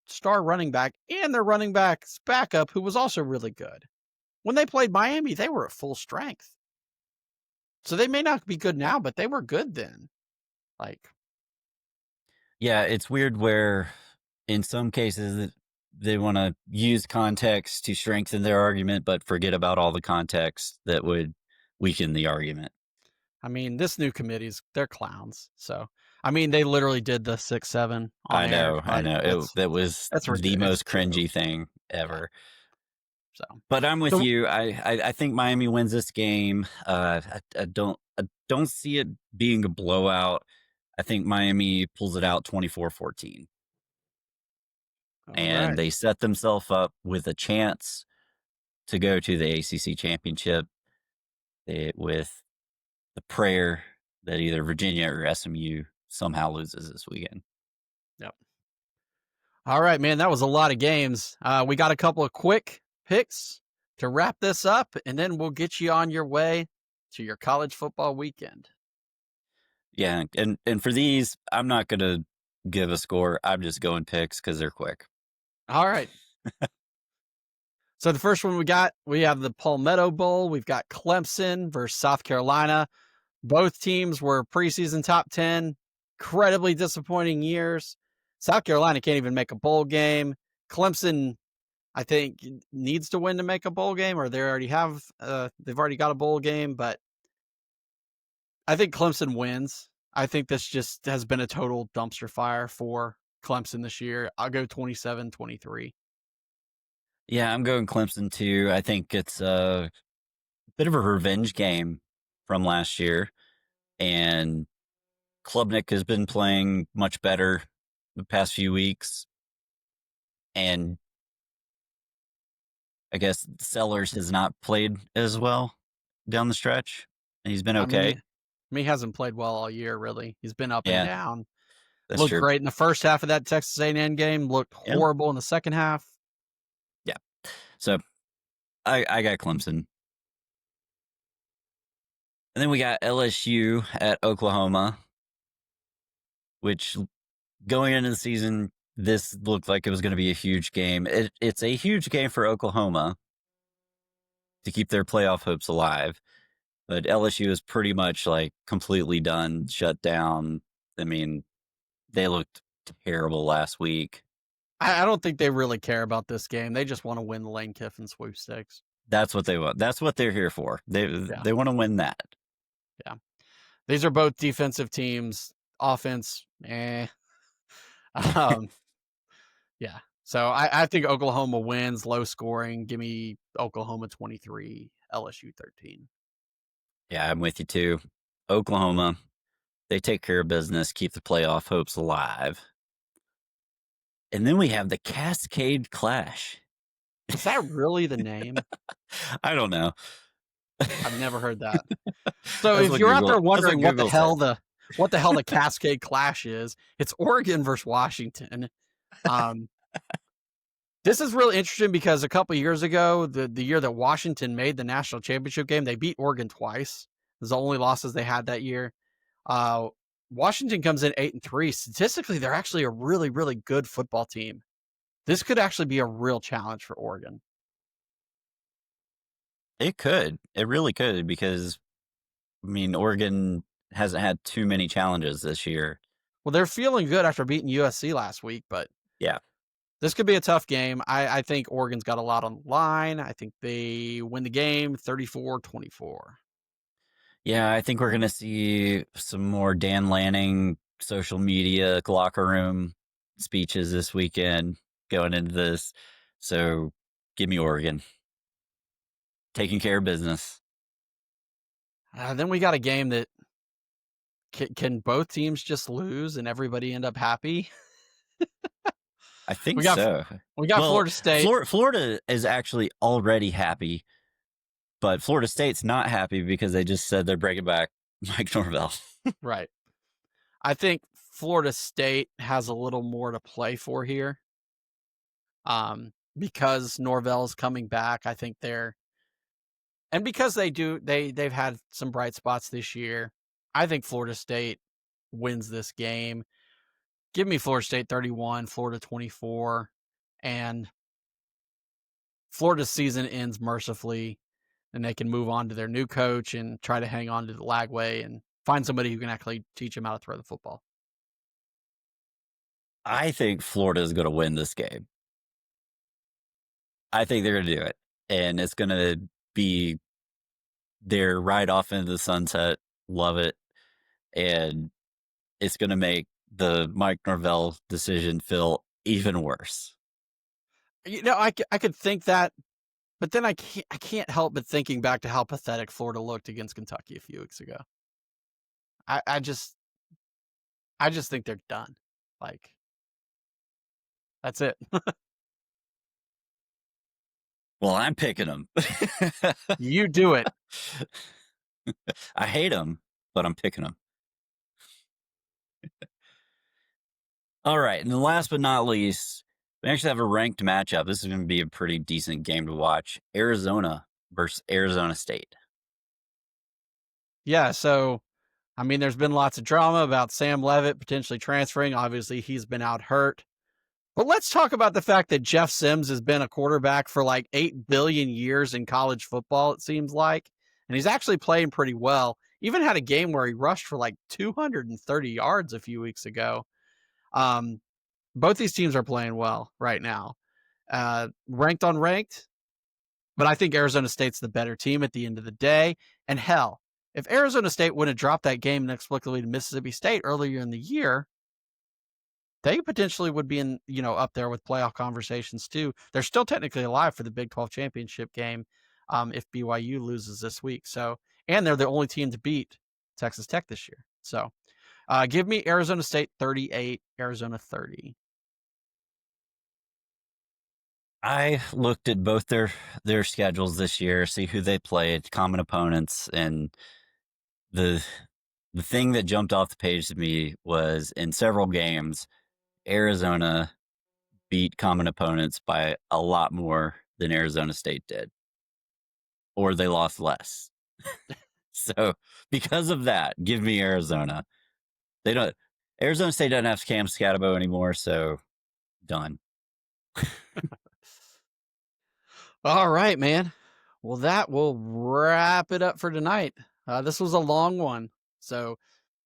[SPEAKER 1] star running back and their running back's backup, who was also really good. When they played Miami, they were at full strength. So they may not be good now, but they were good then. Like,
[SPEAKER 2] Yeah, it's weird where in some cases they want to use context to strengthen their argument, but forget about all the context that would weaken the argument.
[SPEAKER 1] I mean, this new committee's, they're clowns. So, I mean, they literally did the 6-7 on
[SPEAKER 2] I
[SPEAKER 1] air.
[SPEAKER 2] know, I
[SPEAKER 1] Like,
[SPEAKER 2] know. That was
[SPEAKER 1] that's
[SPEAKER 2] the
[SPEAKER 1] ridiculous. It's
[SPEAKER 2] most
[SPEAKER 1] a joke.
[SPEAKER 2] cringy thing
[SPEAKER 1] Yeah.
[SPEAKER 2] ever.
[SPEAKER 1] So,
[SPEAKER 2] But I'm with
[SPEAKER 1] so
[SPEAKER 2] you. I think Miami wins this game. I don't see it being a blowout. I think Miami pulls it out 24-14.
[SPEAKER 1] all
[SPEAKER 2] And
[SPEAKER 1] right.
[SPEAKER 2] they set themselves up with a chance to go to the ACC championship with the prayer that either Virginia or SMU somehow loses this weekend.
[SPEAKER 1] Yep. All right, man. That was a lot of games. We got a couple of quick picks to wrap this up, and then we'll get you on your way to your college football weekend.
[SPEAKER 2] Yeah, and for these, I'm not going to give a score. I'm just going picks because they're quick.
[SPEAKER 1] All right. So the first one we have the Palmetto Bowl. We've got Clemson versus South Carolina. Both teams were preseason top 10. Incredibly disappointing years. South Carolina can't even make a bowl game. Clemson, I think, needs to win to make a bowl game, or they've already got a bowl game, but I think Clemson wins. I think this just has been a total dumpster fire for Clemson this year. I'll go 27-23.
[SPEAKER 2] Yeah, I'm going Clemson too. I think it's a bit of a revenge game from last year. And Klubnik has been playing much better the past few weeks. And I guess Sellers has not played as well down the stretch. And he's been
[SPEAKER 1] I
[SPEAKER 2] okay.
[SPEAKER 1] mean, he hasn't played well all year, really. He's been up and
[SPEAKER 2] Yeah,
[SPEAKER 1] down.
[SPEAKER 2] that's
[SPEAKER 1] Looked
[SPEAKER 2] true.
[SPEAKER 1] great in the first half of that Texas A&M game. Looked
[SPEAKER 2] Yeah.
[SPEAKER 1] horrible in the second half.
[SPEAKER 2] Yeah. So I got Clemson. And then we got LSU at Oklahoma, which going into the season, this looked like it was going to be a huge game. It's a huge game for Oklahoma to keep their playoff hopes alive. But LSU is pretty much like completely done, shut down. I mean, they looked terrible last week.
[SPEAKER 1] I don't think they really care about this game. They just want to win the Lane Kiffin sweepstakes.
[SPEAKER 2] That's what they want. That's what they're here for. They
[SPEAKER 1] Yeah,
[SPEAKER 2] they want to win that.
[SPEAKER 1] yeah. These are both defensive teams. Offense, eh. Um, yeah. So I think Oklahoma wins, low scoring. Give me Oklahoma 23, LSU 13.
[SPEAKER 2] Yeah, I'm with you too. Oklahoma, they take care of business, keep the playoff hopes alive. And then we have the Cascade Clash.
[SPEAKER 1] Is that really the name?
[SPEAKER 2] I don't know.
[SPEAKER 1] I've never heard that. So
[SPEAKER 2] That's
[SPEAKER 1] if
[SPEAKER 2] what
[SPEAKER 1] you're out
[SPEAKER 2] Google.
[SPEAKER 1] there
[SPEAKER 2] That's what
[SPEAKER 1] wondering
[SPEAKER 2] Google said.
[SPEAKER 1] what the hell the Cascade Clash is, it's Oregon versus Washington. Um, this is really interesting because a couple years ago, the year that Washington made the national championship game, they beat Oregon twice. It was the only losses they had that year. Uh, Washington comes in 8-3. Statistically, they're actually a really, really good football team. This could actually be a real challenge for Oregon.
[SPEAKER 2] It could. It really could because I mean, Oregon hasn't had too many challenges this year.
[SPEAKER 1] Well, they're feeling good after beating USC last week, but
[SPEAKER 2] Yeah.
[SPEAKER 1] this could be a tough game. I think Oregon's got a lot on the line. I think they win the game 34-24.
[SPEAKER 2] Yeah, I think we're going to see some more Dan Lanning social media locker room speeches this weekend going into this. So give me Oregon. Taking care of business.
[SPEAKER 1] Then we got a game that can both teams just lose and everybody end up happy.
[SPEAKER 2] I think
[SPEAKER 1] We got
[SPEAKER 2] so.
[SPEAKER 1] we got
[SPEAKER 2] Well,
[SPEAKER 1] Florida State.
[SPEAKER 2] Florida is actually already happy, but Florida State's not happy because they just said they're bringing back Mike Norvell.
[SPEAKER 1] Right. I think Florida State has a little more to play for here. Because Norvell's coming back, I think and because they've had some bright spots this year. I think Florida State wins this game. Give me Florida State 31, Florida 24, and Florida's season ends mercifully, and they can move on to their new coach and try to hang on to the Lagway and find somebody who can actually teach them how to throw the football.
[SPEAKER 2] I think Florida is going to win this game. I think they're going to do it. And it's going to be their ride off into the sunset. Love it. And it's going to make the Mike Norvell decision feel even worse.
[SPEAKER 1] I could think that, but then I can't help but thinking back to how pathetic Florida looked against Kentucky a few weeks ago. I just think they're done. Like, that's it.
[SPEAKER 2] Well, I'm picking them.
[SPEAKER 1] You do it.
[SPEAKER 2] I hate them, but I'm picking them. All right. And last but not least, we actually have a ranked matchup. This is going to be a pretty decent game to watch. Arizona versus Arizona State.
[SPEAKER 1] Yeah, so I mean, there's been lots of drama about Sam Leavitt potentially transferring. Obviously, he's been out hurt. But let's talk about the fact that Jeff Sims has been a quarterback for like 8 billion years in college football, it seems like. And he's actually playing pretty well. Even had a game where he rushed for like 230 yards a few weeks ago. Both these teams are playing well right now. Ranked on ranked, but I think Arizona State's the better team at the end of the day. And hell, if Arizona State would have dropped that game inexplicably to Mississippi State earlier in the year, they potentially would be up there with playoff conversations too. They're still technically alive for the Big 12 championship game if BYU loses this week. So, and they're the only team to beat Texas Tech this year. So, give me Arizona State 38, Arizona 30.
[SPEAKER 2] I looked at both their schedules this year, see who they played, common opponents, and the thing that jumped off the page to me was in several games, Arizona beat common opponents by a lot more than Arizona State did, or they lost less. So because of that, give me Arizona. Arizona State doesn't have Cam Scatabo anymore, so done.
[SPEAKER 1] All right, man. Well, that will wrap it up for tonight. This was a long one. So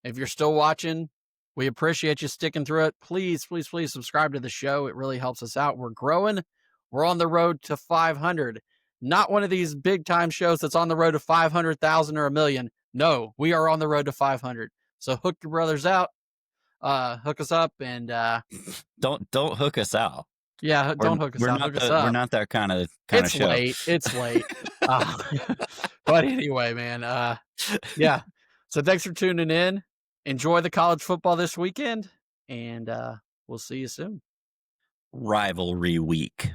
[SPEAKER 1] if you're still watching, we appreciate you sticking through it. Please, please, please subscribe to the show. It really helps us out. We're growing. We're on the road to 500. Not one of these big time shows that's on the road to 500,000 or a million. No, we are on the road to 500. So hook your brothers out, hook us up, and
[SPEAKER 2] Don't hook us out.
[SPEAKER 1] yeah, don't hook us out. Hook us up.
[SPEAKER 2] We're not that kind of
[SPEAKER 1] It's
[SPEAKER 2] show.
[SPEAKER 1] late. It's late. But anyway, man. Yeah. So thanks for tuning in. Enjoy the college football this weekend, and we'll see you soon.
[SPEAKER 2] Rivalry week.